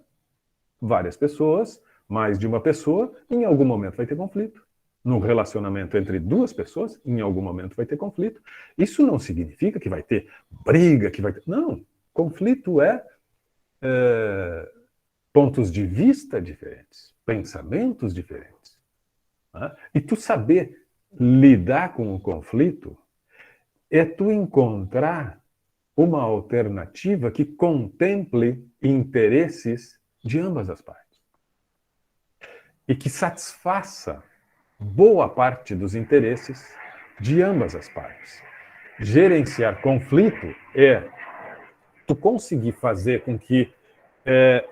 várias pessoas, mais de uma pessoa, em algum momento vai ter conflito. No relacionamento entre duas pessoas, em algum momento vai ter conflito. Isso não significa que vai ter briga, que vai ter... Não, conflito é pontos de vista diferentes, pensamentos diferentes. Né? E tu saber lidar com o conflito é tu encontrar uma alternativa que contemple interesses de ambas as partes e que satisfaça boa parte dos interesses de ambas as partes. Gerenciar conflito é tu conseguir fazer com que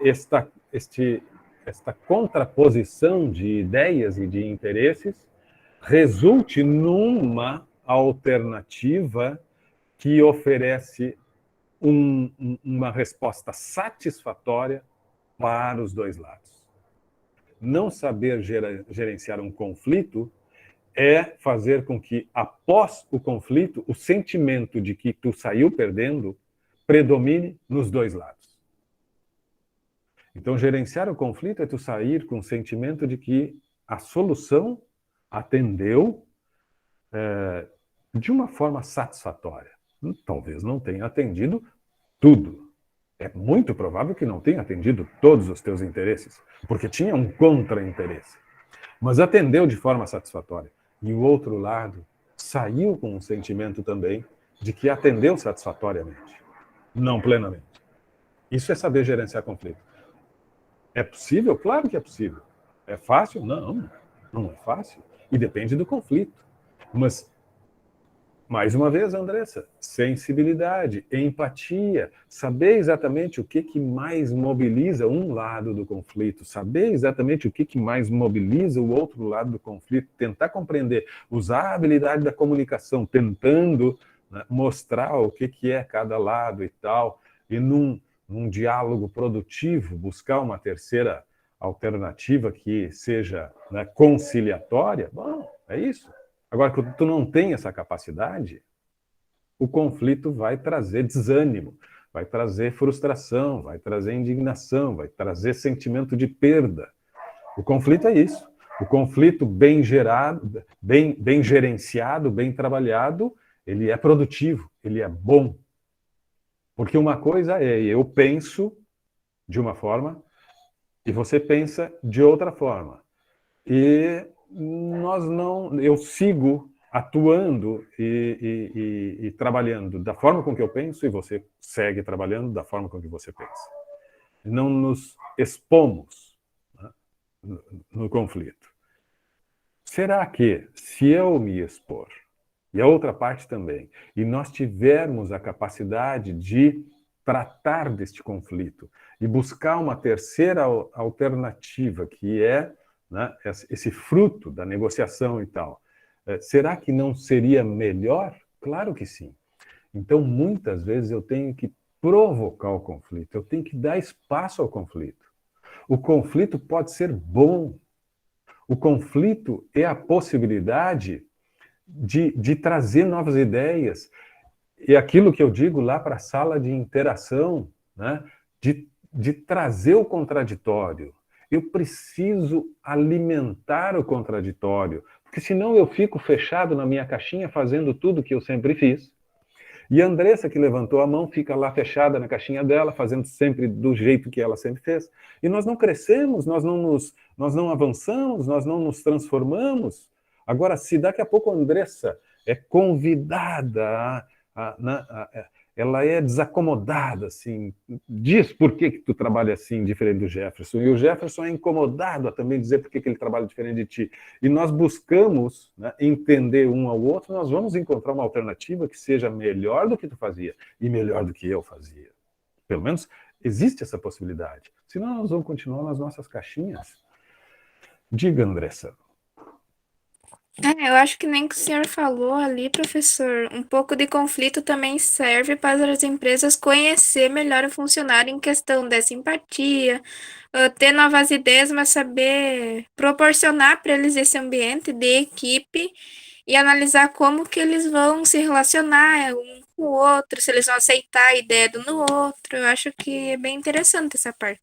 esta contraposição de ideias e de interesses resulte numa alternativa que oferece uma resposta satisfatória para os dois lados. Não saber gerenciar um conflito é fazer com que, após o conflito, o sentimento de que tu saiu perdendo predomine nos dois lados. Então, gerenciar o conflito é tu sair com o sentimento de que a solução atendeu de uma forma satisfatória. Talvez não tenha atendido tudo. É muito provável que não tenha atendido todos os teus interesses, porque tinha um contra-interesse. Mas atendeu de forma satisfatória. E o outro lado saiu com um sentimento também de que atendeu satisfatoriamente, não plenamente. Isso é saber gerenciar conflito. É possível? Claro que é possível. É fácil? Não, não é fácil. E depende do conflito. Mas, mais uma vez, Andressa, sensibilidade, empatia, saber exatamente o que mais mobiliza um lado do conflito, saber exatamente o que mais mobiliza o outro lado do conflito, tentar compreender, usar a habilidade da comunicação, tentando, né, mostrar o que é cada lado e tal, e num diálogo produtivo, buscar uma terceira alternativa que seja, né, conciliatória. Bom, é isso. Agora, quando tu não tem essa capacidade, o conflito vai trazer desânimo, vai trazer frustração, vai trazer indignação, vai trazer sentimento de perda. O conflito é isso. O conflito bem gerado, bem gerenciado, bem trabalhado, ele é produtivo, ele é bom. Porque uma coisa é eu penso de uma forma e você pensa de outra forma. E eu sigo atuando e trabalhando da forma com que eu penso e você segue trabalhando da forma com que você pensa. Não nos expomos, né, no conflito. Será que, se eu me expor, e a outra parte também, e nós tivermos a capacidade de tratar deste conflito e buscar uma terceira alternativa, que é, né, esse fruto da negociação e tal, será que não seria melhor? Claro que sim. Então, muitas vezes eu tenho que provocar o conflito, eu tenho que dar espaço ao conflito. O conflito pode ser bom. O conflito é a possibilidade de trazer novas ideias. E aquilo que eu digo lá para a sala de interação, né, de trazer o contraditório. Eu preciso alimentar o contraditório, porque senão eu fico fechado na minha caixinha fazendo tudo que eu sempre fiz. E a Andressa, que levantou a mão, fica lá fechada na caixinha dela, fazendo sempre do jeito que ela sempre fez. E nós não crescemos, nós não avançamos, nós não nos transformamos. Agora, se daqui a pouco a Andressa é convidada, ela é desacomodada, assim, diz por que tu trabalha assim, diferente do Jefferson, e o Jefferson é incomodado a também dizer por que ele trabalha diferente de ti. E nós buscamos, né, entender um ao outro, nós vamos encontrar uma alternativa que seja melhor do que tu fazia e melhor do que eu fazia. Pelo menos existe essa possibilidade. Senão nós vamos continuar nas nossas caixinhas. Diga, Andressa. Eu acho que nem que o senhor falou ali, professor, um pouco de conflito também serve para as empresas conhecer melhor o funcionário em questão dessa empatia, ter novas ideias, mas saber proporcionar para eles esse ambiente de equipe e analisar como que eles vão se relacionar um com o outro, se eles vão aceitar a ideia do no outro. Eu acho que é bem interessante essa parte.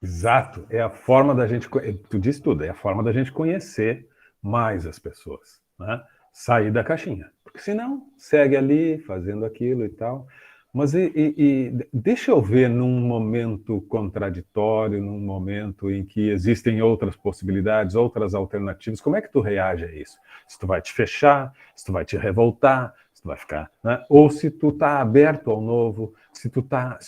Exato, é a forma da gente, tu disse tudo, é a forma da gente conhecer mais as pessoas, né? Sair da caixinha, porque senão segue ali fazendo aquilo e tal. Mas deixa eu ver num momento contraditório, num momento em que existem outras possibilidades, outras alternativas, como é que tu reage a isso? Se tu vai te fechar, se tu vai te revoltar, se tu vai ficar, né? Ou se tu tá aberto ao novo, se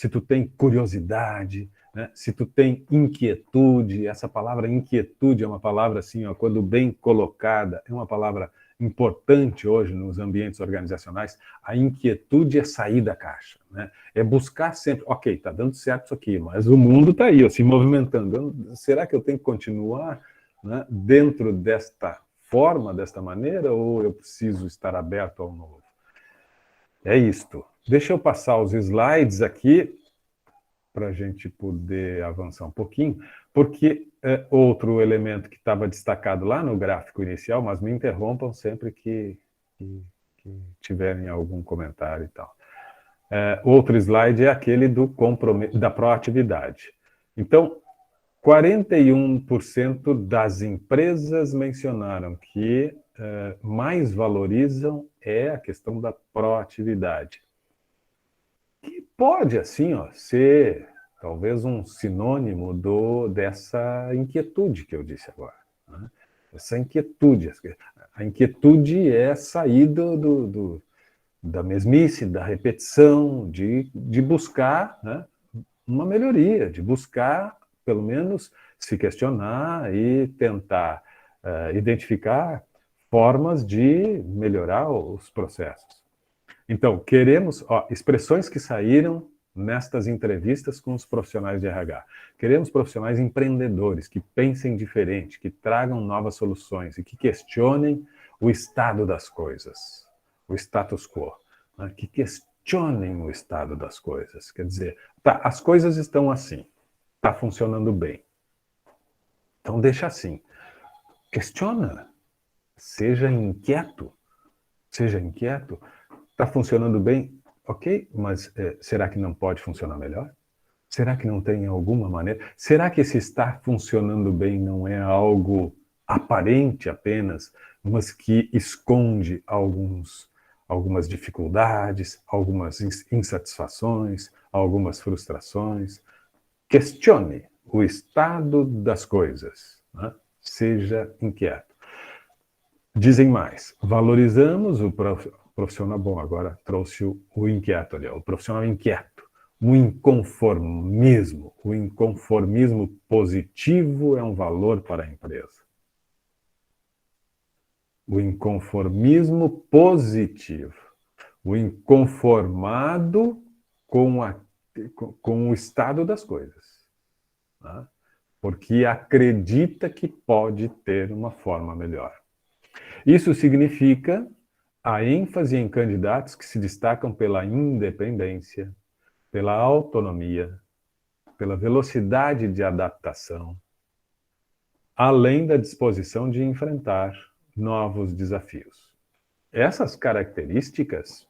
tu tem curiosidade, né? Se tu tem inquietude. Essa palavra inquietude é uma palavra assim, ó, quando bem colocada, é uma palavra importante hoje nos ambientes organizacionais. A inquietude é sair da caixa, né? É buscar sempre, ok, está dando certo isso aqui, mas o mundo está aí, ó, se movimentando. Será que eu tenho que continuar, né, dentro desta forma, desta maneira, ou eu preciso estar aberto ao novo? É isto. Deixa eu passar os slides aqui para a gente poder avançar um pouquinho, porque outro elemento que estava destacado lá no gráfico inicial, mas me interrompam sempre que tiverem algum comentário e tal. Outro slide é aquele da proatividade. Então, 41% das empresas mencionaram que mais valorizam a questão da proatividade. pode, assim, ó, ser talvez um sinônimo dessa inquietude que eu disse agora. Né? Essa inquietude. A inquietude é sair da mesmice, da repetição, de buscar, né, uma melhoria, de buscar, pelo menos, se questionar e tentar identificar formas de melhorar os processos. Então, queremos expressões que saíram nestas entrevistas com os profissionais de RH. Queremos profissionais empreendedores, que pensem diferente, que tragam novas soluções e que questionem o estado das coisas, o status quo, né? Que questionem o estado das coisas. Quer dizer, tá, as coisas estão assim, está funcionando bem. Então deixa assim. Questiona, seja inquieto, está funcionando bem, ok, mas será que não pode funcionar melhor? Será que não tem alguma maneira? Será que esse estar funcionando bem não é algo aparente apenas, mas que esconde algumas dificuldades, algumas insatisfações, algumas frustrações? Questione o estado das coisas, né? Seja inquieto. Dizem mais, valorizamos o profissional, bom, agora trouxe o inquieto ali, o profissional inquieto, o inconformismo. O inconformismo positivo é um valor para a empresa. O inconformismo positivo. O inconformado com o estado das coisas. Né? Porque acredita que pode ter uma forma melhor. Isso significa a ênfase em candidatos que se destacam pela independência, pela autonomia, pela velocidade de adaptação, além da disposição de enfrentar novos desafios. Essas características,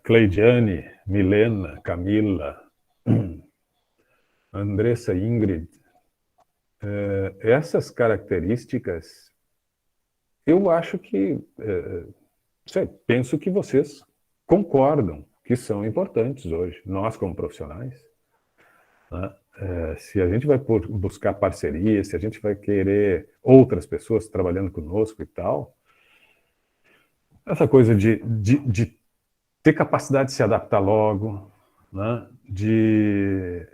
Cleidiane, Milena, Camila, Andressa, Ingrid, essas características, eu acho que, penso que vocês concordam que são importantes hoje, nós como profissionais. Né? Se a gente vai buscar parceria, se a gente vai querer outras pessoas trabalhando conosco e tal, essa coisa de ter capacidade de se adaptar logo, né? de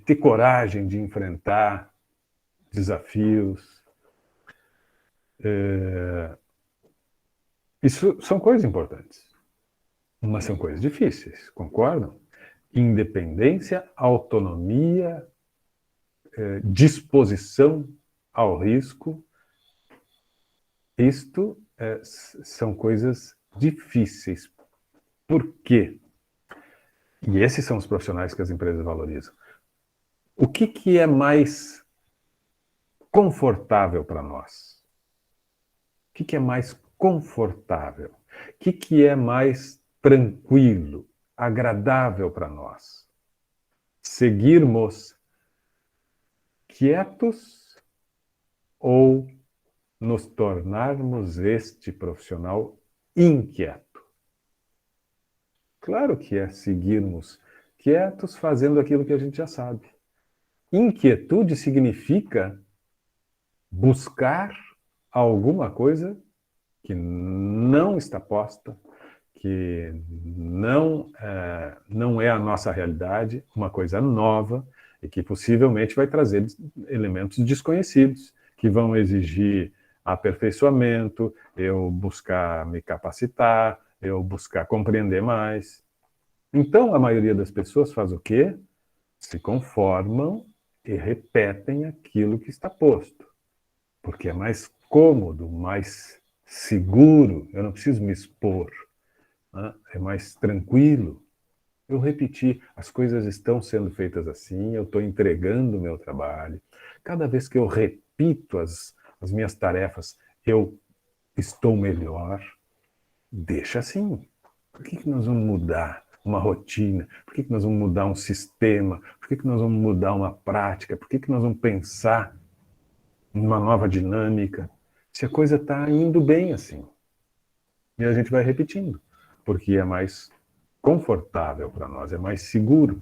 ter coragem de enfrentar desafios, isso são coisas importantes, mas são coisas difíceis, concordam? Independência, autonomia, disposição ao risco, isto são coisas difíceis. Por quê? E esses são os profissionais que as empresas valorizam. O que é mais confortável para nós? O que é mais confortável? O que é mais tranquilo, agradável para nós? Seguirmos quietos ou nos tornarmos este profissional inquieto? Claro que é seguirmos quietos fazendo aquilo que a gente já sabe. Inquietude significa buscar alguma coisa que não está posta, que não é a nossa realidade, uma coisa nova e que possivelmente vai trazer elementos desconhecidos, que vão exigir aperfeiçoamento, eu buscar me capacitar, eu buscar compreender mais. Então, a maioria das pessoas faz o quê? Se conformam e repetem aquilo que está posto, porque é mais cômodo, mais seguro, eu não preciso me expor, né? É mais tranquilo. Eu repeti, as coisas estão sendo feitas assim, eu estou entregando o meu trabalho. Cada vez que eu repito as minhas tarefas, eu estou melhor. Deixa assim. Por que nós vamos mudar uma rotina? Por que nós vamos mudar um sistema? Por que nós vamos mudar uma prática? Por que nós vamos pensar numa nova dinâmica? Se a coisa está indo bem assim. E a gente vai repetindo. porque é mais confortável para nós, é mais seguro.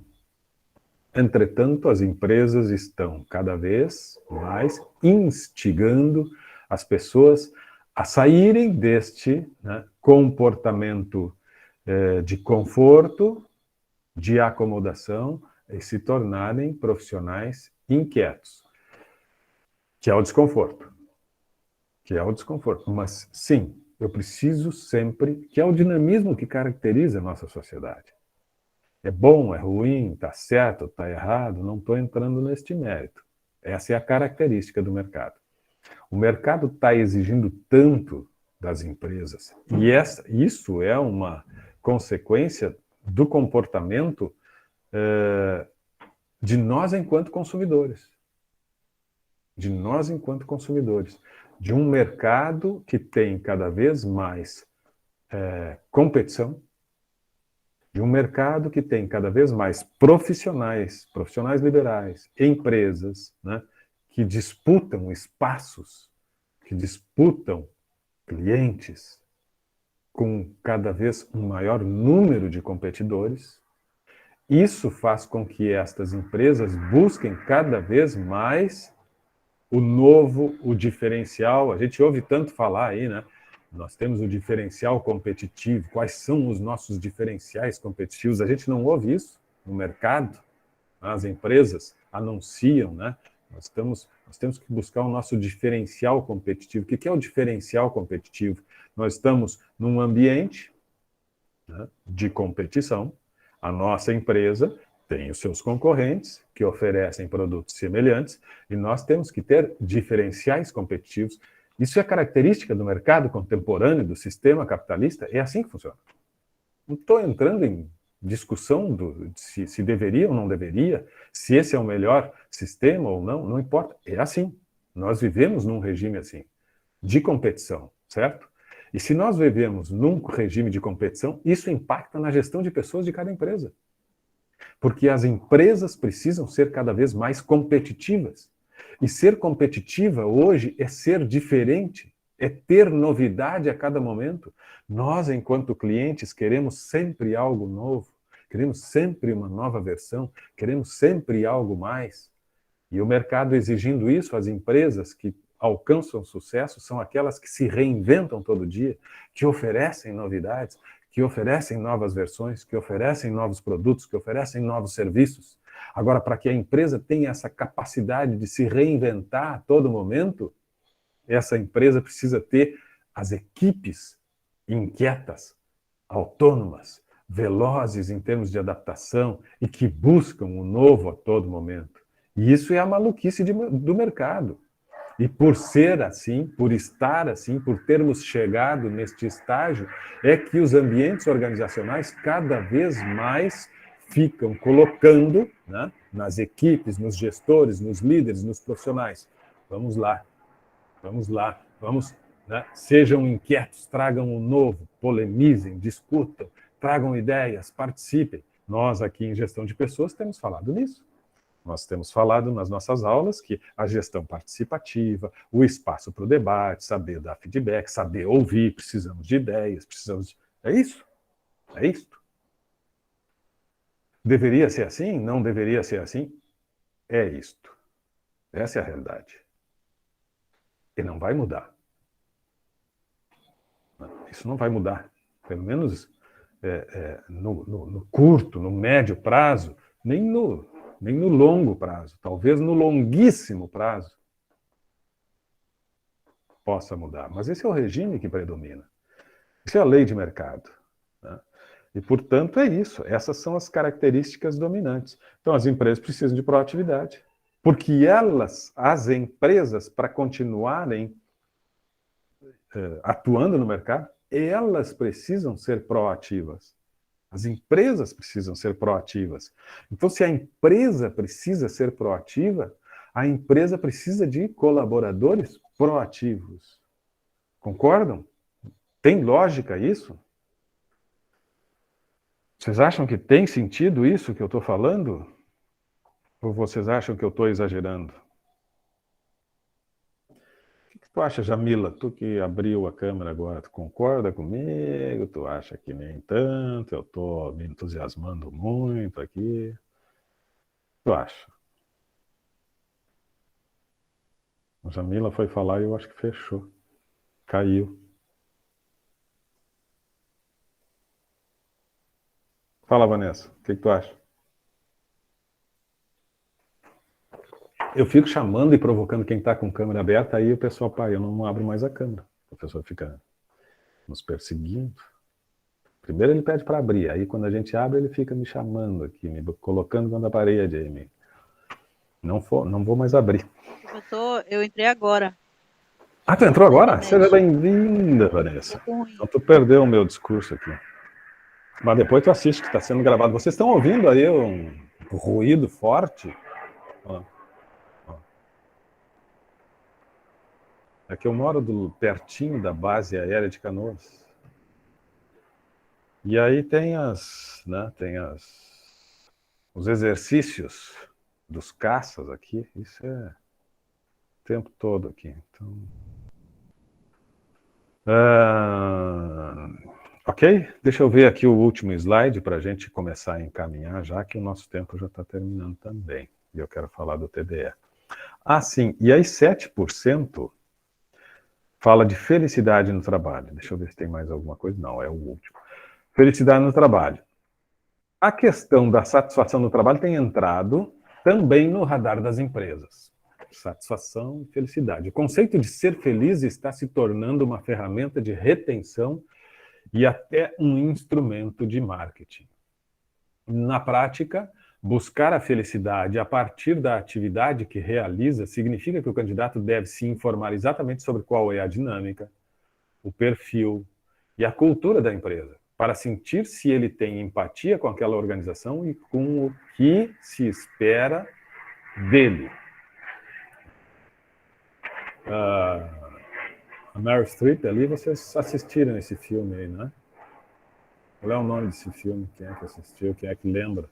Entretanto, as empresas estão cada vez mais instigando as pessoas a saírem deste, né, comportamento de conforto, de acomodação, e se tornarem profissionais inquietos, que é o desconforto. Que é o desconforto. Mas, sim, eu preciso sempre, que é o dinamismo que caracteriza a nossa sociedade. É bom, é ruim, está certo, está errado, não estou entrando neste mérito. Essa é a característica do mercado. O mercado está exigindo tanto das empresas, e isso é uma consequência do comportamento de nós enquanto consumidores. De nós enquanto consumidores. De um mercado que tem cada vez mais competição, de um mercado que tem cada vez mais profissionais liberais, empresas, né, que disputam espaços, que disputam clientes com cada vez um maior número de competidores. Isso faz com que estas empresas busquem cada vez mais o novo, o diferencial. A gente ouve tanto falar aí, né? Nós temos o diferencial competitivo. Quais são os nossos diferenciais competitivos? A gente não ouve isso no mercado. As empresas anunciam, né? Nós temos que buscar o nosso diferencial competitivo. O que é o diferencial competitivo? Nós estamos num ambiente, né, de competição. A nossa empresa tem os seus concorrentes que oferecem produtos semelhantes e nós temos que ter diferenciais competitivos. Isso é característica do mercado contemporâneo, do sistema capitalista, é assim que funciona. Não estou entrando em discussão de se deveria ou não deveria, se esse é o melhor sistema ou não, não importa, é assim. Nós vivemos num regime assim, de competição, certo? E se nós vivemos num regime de competição, isso impacta na gestão de pessoas de cada empresa. Porque as empresas precisam ser cada vez mais competitivas. E ser competitiva hoje é ser diferente, é ter novidade a cada momento. Nós, enquanto clientes, queremos sempre algo novo, queremos sempre uma nova versão, queremos sempre algo mais. E o mercado exigindo isso, as empresas que alcançam sucesso são aquelas que se reinventam todo dia, que oferecem novidades, que oferecem novas versões, que oferecem novos produtos, que oferecem novos serviços. Agora, para que a empresa tenha essa capacidade de se reinventar a todo momento, essa empresa precisa ter as equipes inquietas, autônomas, velozes em termos de adaptação e que buscam o novo a todo momento. E isso é a maluquice do mercado. E por ser assim, por estar assim, por termos chegado neste estágio, é que os ambientes organizacionais cada vez mais ficam colocando, né, nas equipes, nos gestores, nos líderes, nos profissionais. Vamos lá, né, sejam inquietos, tragam o novo, polemizem, discutam, tragam ideias, participem. Nós aqui em Gestão de Pessoas temos falado nisso. Nós temos falado nas nossas aulas que a gestão participativa, o espaço para o debate, saber dar feedback, saber ouvir, precisamos de ideias, É isso? É isso? Deveria ser assim? Não deveria ser assim? É isto. Essa é a realidade. E não vai mudar. Isso não vai mudar. Pelo menos no curto, no médio prazo, nem no longo prazo, talvez no longuíssimo prazo possa mudar. Mas esse é o regime que predomina. Isso é a lei de mercado, né? E, portanto, é isso. Essas são as características dominantes. Então, as empresas precisam de proatividade, porque as empresas, para continuarem atuando no mercado, elas precisam ser proativas. As empresas precisam ser proativas. Então, se a empresa precisa ser proativa, a empresa precisa de colaboradores proativos. Concordam? Tem lógica isso? Vocês acham que tem sentido isso que eu estou falando? Ou vocês acham que eu estou exagerando? que tu acha, Jamila? Tu que abriu a câmera agora, tu concorda comigo? Tu acha que nem tanto? Eu tô me entusiasmando muito aqui. Tu acha? A Jamila foi falar e eu acho que fechou. Caiu. Fala, Vanessa. O que tu acha? Eu fico chamando e provocando quem está com câmera aberta, aí o pessoal, pai, eu não abro mais a câmera. O pessoal fica nos perseguindo. Primeiro ele pede para abrir, aí quando a gente abre, ele fica me chamando aqui, me colocando na parede aí. Não vou mais abrir. Professor, eu entrei agora. Ah, tu entrou agora? Internet. Seja bem-vinda, Vanessa. Tô com ruim. Então tu perdeu o meu discurso aqui. Mas depois tu assiste que está sendo gravado. Vocês estão ouvindo aí um ruído forte? Ó. É que eu moro pertinho da base aérea de Canoas. E aí tem os exercícios dos caças aqui. Isso é o tempo todo aqui. Então, ok? Deixa eu ver aqui o último slide para a gente começar a encaminhar, já que o nosso tempo já está terminando também. E eu quero falar do TDE. Ah, sim. E aí 7% fala de felicidade no trabalho. Deixa eu ver se tem mais alguma coisa. Não, é o último. Felicidade no trabalho. A questão da satisfação no trabalho tem entrado também no radar das empresas. Satisfação e felicidade. O conceito de ser feliz está se tornando uma ferramenta de retenção e até um instrumento de marketing. Na prática, buscar a felicidade a partir da atividade que realiza significa que o candidato deve se informar exatamente sobre qual é a dinâmica, o perfil e a cultura da empresa, para sentir se ele tem empatia com aquela organização e com o que se espera dele. A Meryl Streep ali, vocês assistiram esse filme aí, né? Qual é o nome desse filme? Quem é que assistiu? Quem é que lembra?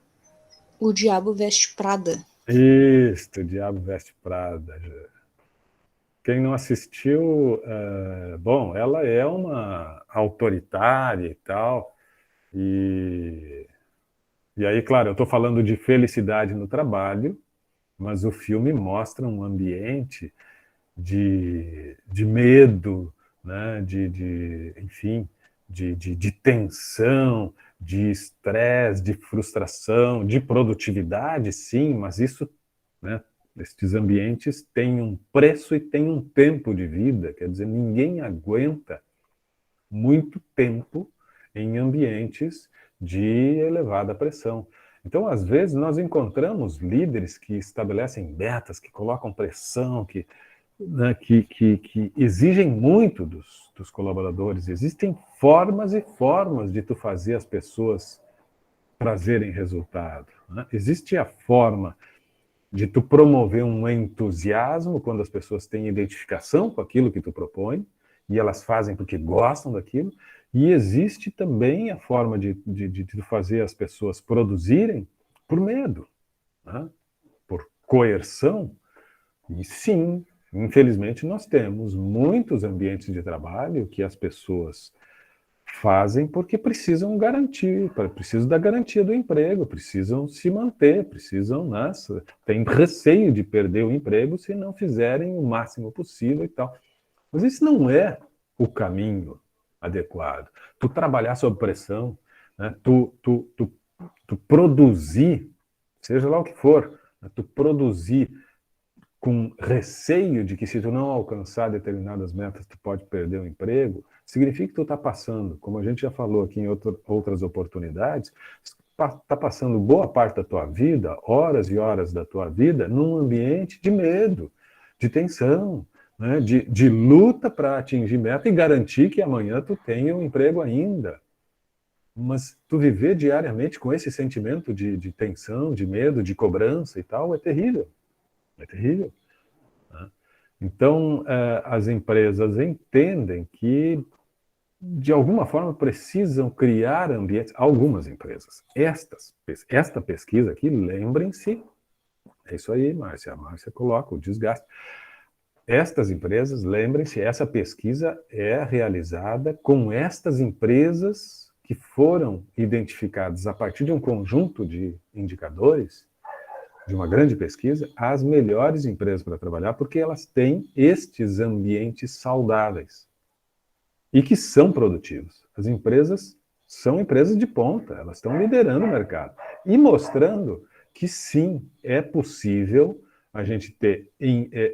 O Diabo Veste Prada. Isso, O Diabo Veste Prada. Quem não assistiu, bom, ela é uma autoritária e tal, e aí, claro, eu estou falando de felicidade no trabalho, mas o filme mostra um ambiente de medo, né, enfim, de tensão, de estresse, de frustração, de produtividade, sim, mas isso, né, estes ambientes têm um preço e têm um tempo de vida, quer dizer, ninguém aguenta muito tempo em ambientes de elevada pressão. Então, às vezes, nós encontramos líderes que estabelecem metas, que colocam pressão, que exigem muito dos colaboradores. Existem formas e formas de tu fazer as pessoas trazerem resultado, né? Existe a forma de tu promover um entusiasmo quando as pessoas têm identificação com aquilo que tu propõe e elas fazem porque gostam daquilo, e existe também a forma de tu fazer as pessoas produzirem por medo, né? Por coerção. E sim, infelizmente nós temos muitos ambientes de trabalho que as pessoas fazem porque precisam garantir, precisam da garantia do emprego, precisam se manter, têm receio de perder o emprego se não fizerem o máximo possível e tal. Mas isso não é o caminho adequado. Tu trabalhar sob pressão, né? tu produzir, seja lá o que for, né? Tu produzir com receio de que se tu não alcançar determinadas metas, tu pode perder o emprego, significa que tu está passando, como a gente já falou aqui em outras oportunidades, está passando boa parte da tua vida, horas e horas da tua vida, num ambiente de medo, de tensão, né, de luta para atingir meta e garantir que amanhã tu tenha um emprego ainda. Mas tu viver diariamente com esse sentimento de tensão, de medo, de cobrança e tal, é terrível. É terrível. Né? Então, as empresas entendem que, de alguma forma, precisam criar ambientes. Algumas empresas. Esta pesquisa aqui, lembrem-se, é isso aí, Márcia. A Márcia coloca o desgaste. estas empresas, lembrem-se, essa pesquisa é realizada com estas empresas que foram identificadas a partir de um conjunto de indicadores, de uma grande pesquisa, as melhores empresas para trabalhar, porque elas têm estes ambientes saudáveis e que são produtivos. As empresas são empresas de ponta, elas estão liderando o mercado e mostrando que sim, é possível a gente ter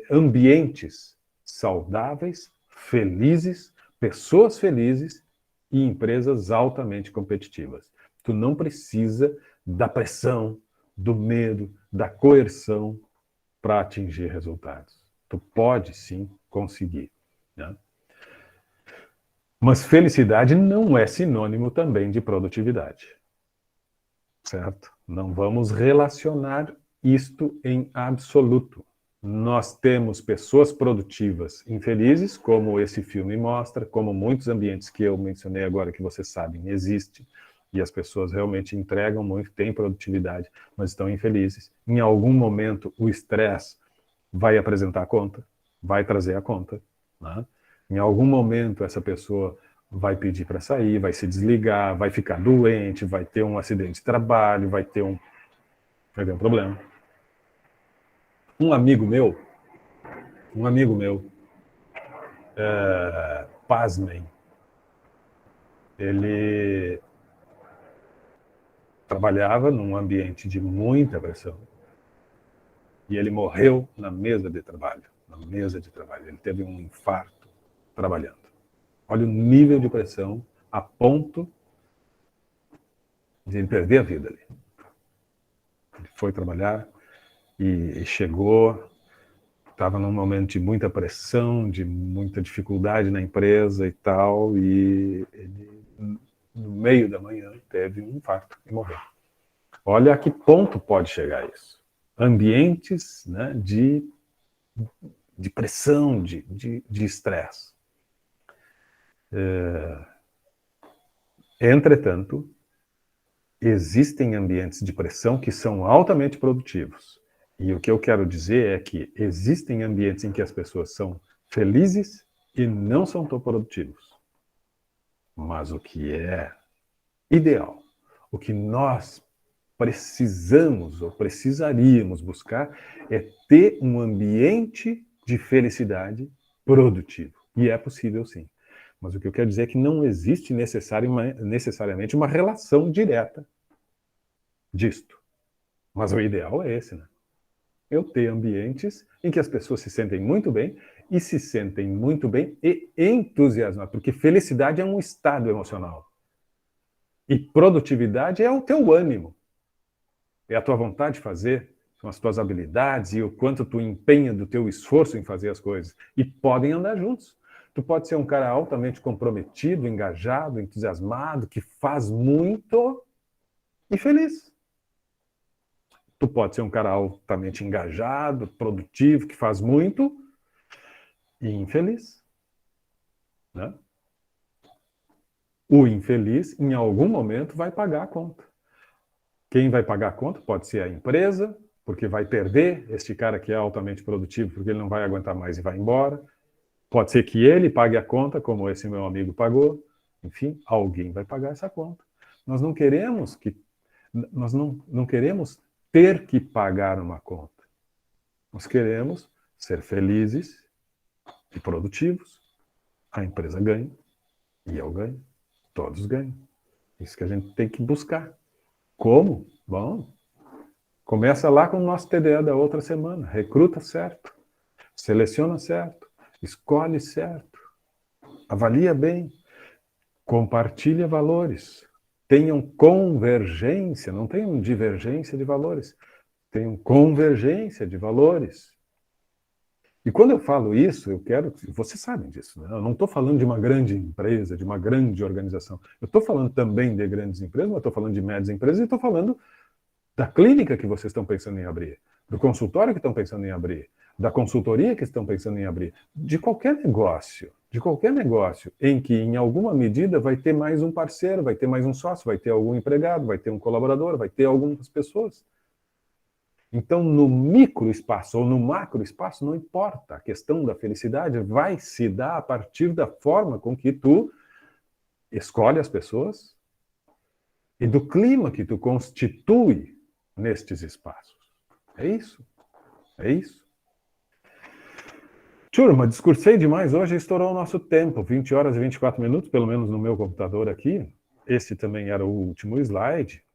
ambientes saudáveis, felizes, pessoas felizes e empresas altamente competitivas. Tu não precisa da pressão, do medo, da coerção para atingir resultados. Tu pode sim conseguir, né? Mas felicidade não é sinônimo também de produtividade, certo? Não vamos relacionar isto em absoluto. Nós temos pessoas produtivas infelizes, como esse filme mostra, como muitos ambientes que eu mencionei agora, que vocês sabem, existem, e as pessoas realmente entregam muito, têm produtividade, mas estão infelizes. Em algum momento, o estresse vai apresentar a conta, vai trazer a conta, né? Em algum momento, essa pessoa vai pedir para sair, vai se desligar, vai ficar doente, vai ter um acidente de trabalho, vai ter um problema. Um amigo meu, pasmem, ele trabalhava num ambiente de muita pressão e ele morreu na mesa de trabalho. Ele teve um infarto trabalhando. Olha o nível de pressão a ponto de ele perder a vida ali. Ele foi trabalhar e chegou, estava num momento de muita pressão, de muita dificuldade na empresa e tal, e ele, no meio da manhã, teve um infarto e morreu. Olha a que ponto pode chegar isso. Ambientes, né, de pressão, de estresse. Entretanto, existem ambientes de pressão que são altamente produtivos. E o que eu quero dizer é que existem ambientes em que as pessoas são felizes e não são tão produtivos. Mas o que é ideal, o que nós precisamos ou precisaríamos buscar é ter um ambiente de felicidade produtivo. E é possível sim. Mas o que eu quero dizer é que não existe necessariamente uma relação direta disto. Mas o ideal é esse, né? Eu ter ambientes em que as pessoas se sentem muito bem e se sentem muito bem e entusiasmadas, porque felicidade é um estado emocional. E produtividade é o teu ânimo. É a tua vontade de fazer, são as tuas habilidades e o quanto tu empenha do teu esforço em fazer as coisas. E podem andar juntos. Tu pode ser um cara altamente comprometido, engajado, entusiasmado, que faz muito e feliz. Tu pode ser um cara altamente engajado, produtivo, que faz muito e infeliz, né? O infeliz, em algum momento, vai pagar a conta. Quem vai pagar a conta pode ser a empresa, porque vai perder este cara que é altamente produtivo, porque ele não vai aguentar mais e vai embora. Pode ser que ele pague a conta, como esse meu amigo pagou. Enfim, alguém vai pagar essa conta. Nós não queremos não queremos ter que pagar uma conta. Nós queremos ser felizes e produtivos. A empresa ganha e eu ganho. Todos ganham. Isso que a gente tem que buscar. Como? Bom, começa lá com o nosso TDA da outra semana. Recruta certo. Seleciona certo. Escolhe certo. Avalia bem. Compartilha valores. Tenham convergência, não tenham divergência de valores. Tenham convergência de valores. E quando eu falo isso, eu quero... Vocês sabem disso, né? Eu não estou falando de uma grande empresa, de uma grande organização. Eu estou falando também de grandes empresas, mas estou falando de médias empresas e estou falando da clínica que vocês estão pensando em abrir, do consultório que estão pensando em abrir, da consultoria que estão pensando em abrir, de qualquer negócio em que, em alguma medida, vai ter mais um parceiro, vai ter mais um sócio, vai ter algum empregado, vai ter um colaborador, vai ter algumas pessoas. Então, no microespaço ou no macroespaço, não importa. A questão da felicidade vai se dar a partir da forma com que tu escolhe as pessoas e do clima que tu constitui nestes espaços. É isso. É isso. Turma, discursei demais hoje, estourou o nosso tempo, 20 horas e 24 minutos, pelo menos no meu computador aqui. Esse também era o último slide.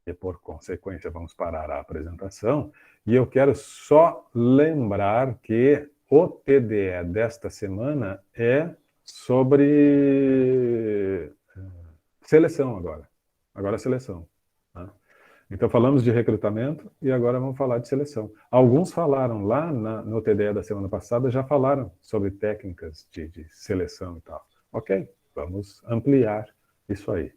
E, por consequência, vamos parar a apresentação. E eu quero só lembrar que o TDE desta semana é sobre seleção agora. Agora é seleção. Tá? Então, falamos de recrutamento e agora vamos falar de seleção. Alguns falaram lá no TDE da semana passada, já falaram sobre técnicas de seleção e tal. Ok, vamos ampliar isso aí.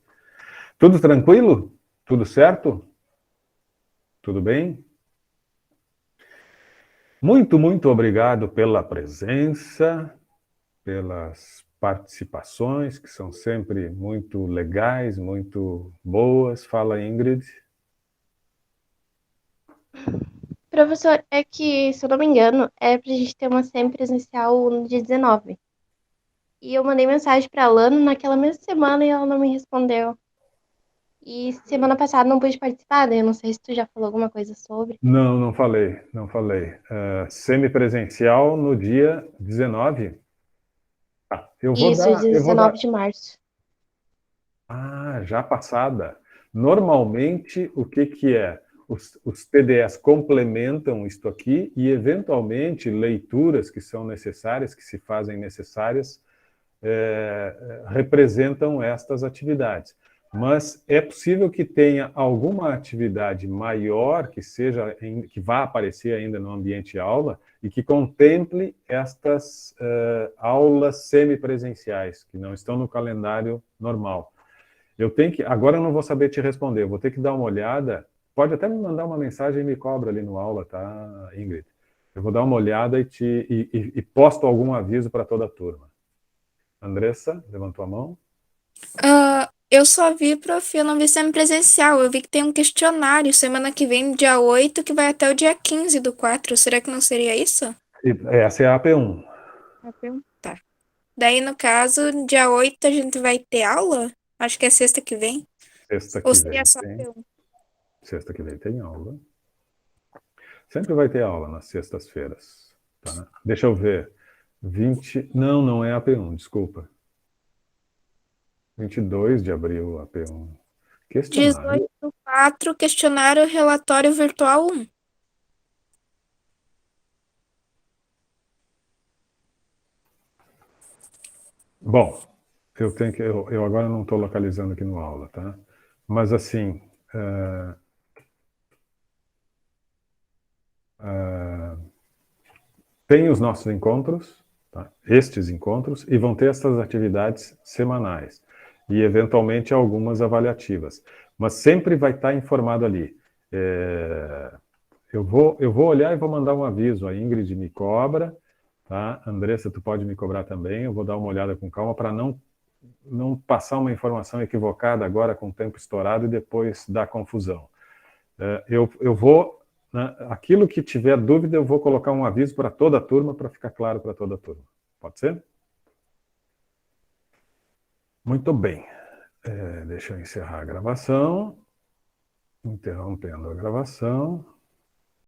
Tudo tranquilo? Tudo certo? Tudo bem? Muito, muito obrigado pela presença, pelas participações, que são sempre muito legais, muito boas. Fala, Ingrid. Professor, é que, se eu não me engano, é pra gente ter uma SEM presencial no dia 19. E eu mandei mensagem pra Alana naquela mesma semana e ela não me respondeu. E semana passada não pude participar, daí eu não sei se tu já falou alguma coisa sobre. Não, não falei, não falei. Semipresencial no dia 19? Ah, eu vou Isso, dar, dia eu vou 19 dar. de março. Ah, já passada. Normalmente, o que que é? Os TDEs complementam isto aqui e, eventualmente, leituras que são necessárias, que se fazem necessárias, representam estas atividades. Mas é possível que tenha alguma atividade maior que vá aparecer ainda no ambiente aula e que contemple estas aulas semipresenciais, que não estão no calendário normal. Agora eu não vou saber te responder, eu vou ter que dar uma olhada. Pode até me mandar uma mensagem e me cobra ali no aula, tá, Ingrid? Eu vou dar uma olhada e posto algum aviso para toda a turma. Andressa, levantou a mão? Eu só vi, prof, eu não vi semipresencial. Eu vi que tem um questionário semana que vem, dia 8, que vai até o dia 15/4. Será que não seria isso? Essa é a AP1. Tá. Daí, no caso, dia 8 a gente vai ter aula? Acho que é sexta que vem. Sexta Ou que seria vem só tem. P1? Sexta que vem tem aula. Sempre vai ter aula nas sextas-feiras. Tá? Deixa eu ver. 20. Não, não é AP1, desculpa. 22 de abril, AP1. Questionário. 18/4, questionário relatório virtual 1. Bom, eu agora não estou localizando aqui no aula, tá? Mas assim, tem os nossos encontros, tá? Estes encontros, e vão ter essas atividades semanais. E, eventualmente, algumas avaliativas. Mas sempre vai estar informado ali. Eu vou olhar e vou mandar um aviso. A Ingrid me cobra, tá? Andressa, tu pode me cobrar também. Eu vou dar uma olhada com calma para não passar uma informação equivocada agora com o tempo estourado e depois dar confusão. Eu vou, né, aquilo que tiver dúvida, eu vou colocar um aviso para toda a turma, para ficar claro para toda a turma. Pode ser? Muito bem. Deixa eu encerrar a gravação. Interrompendo a gravação.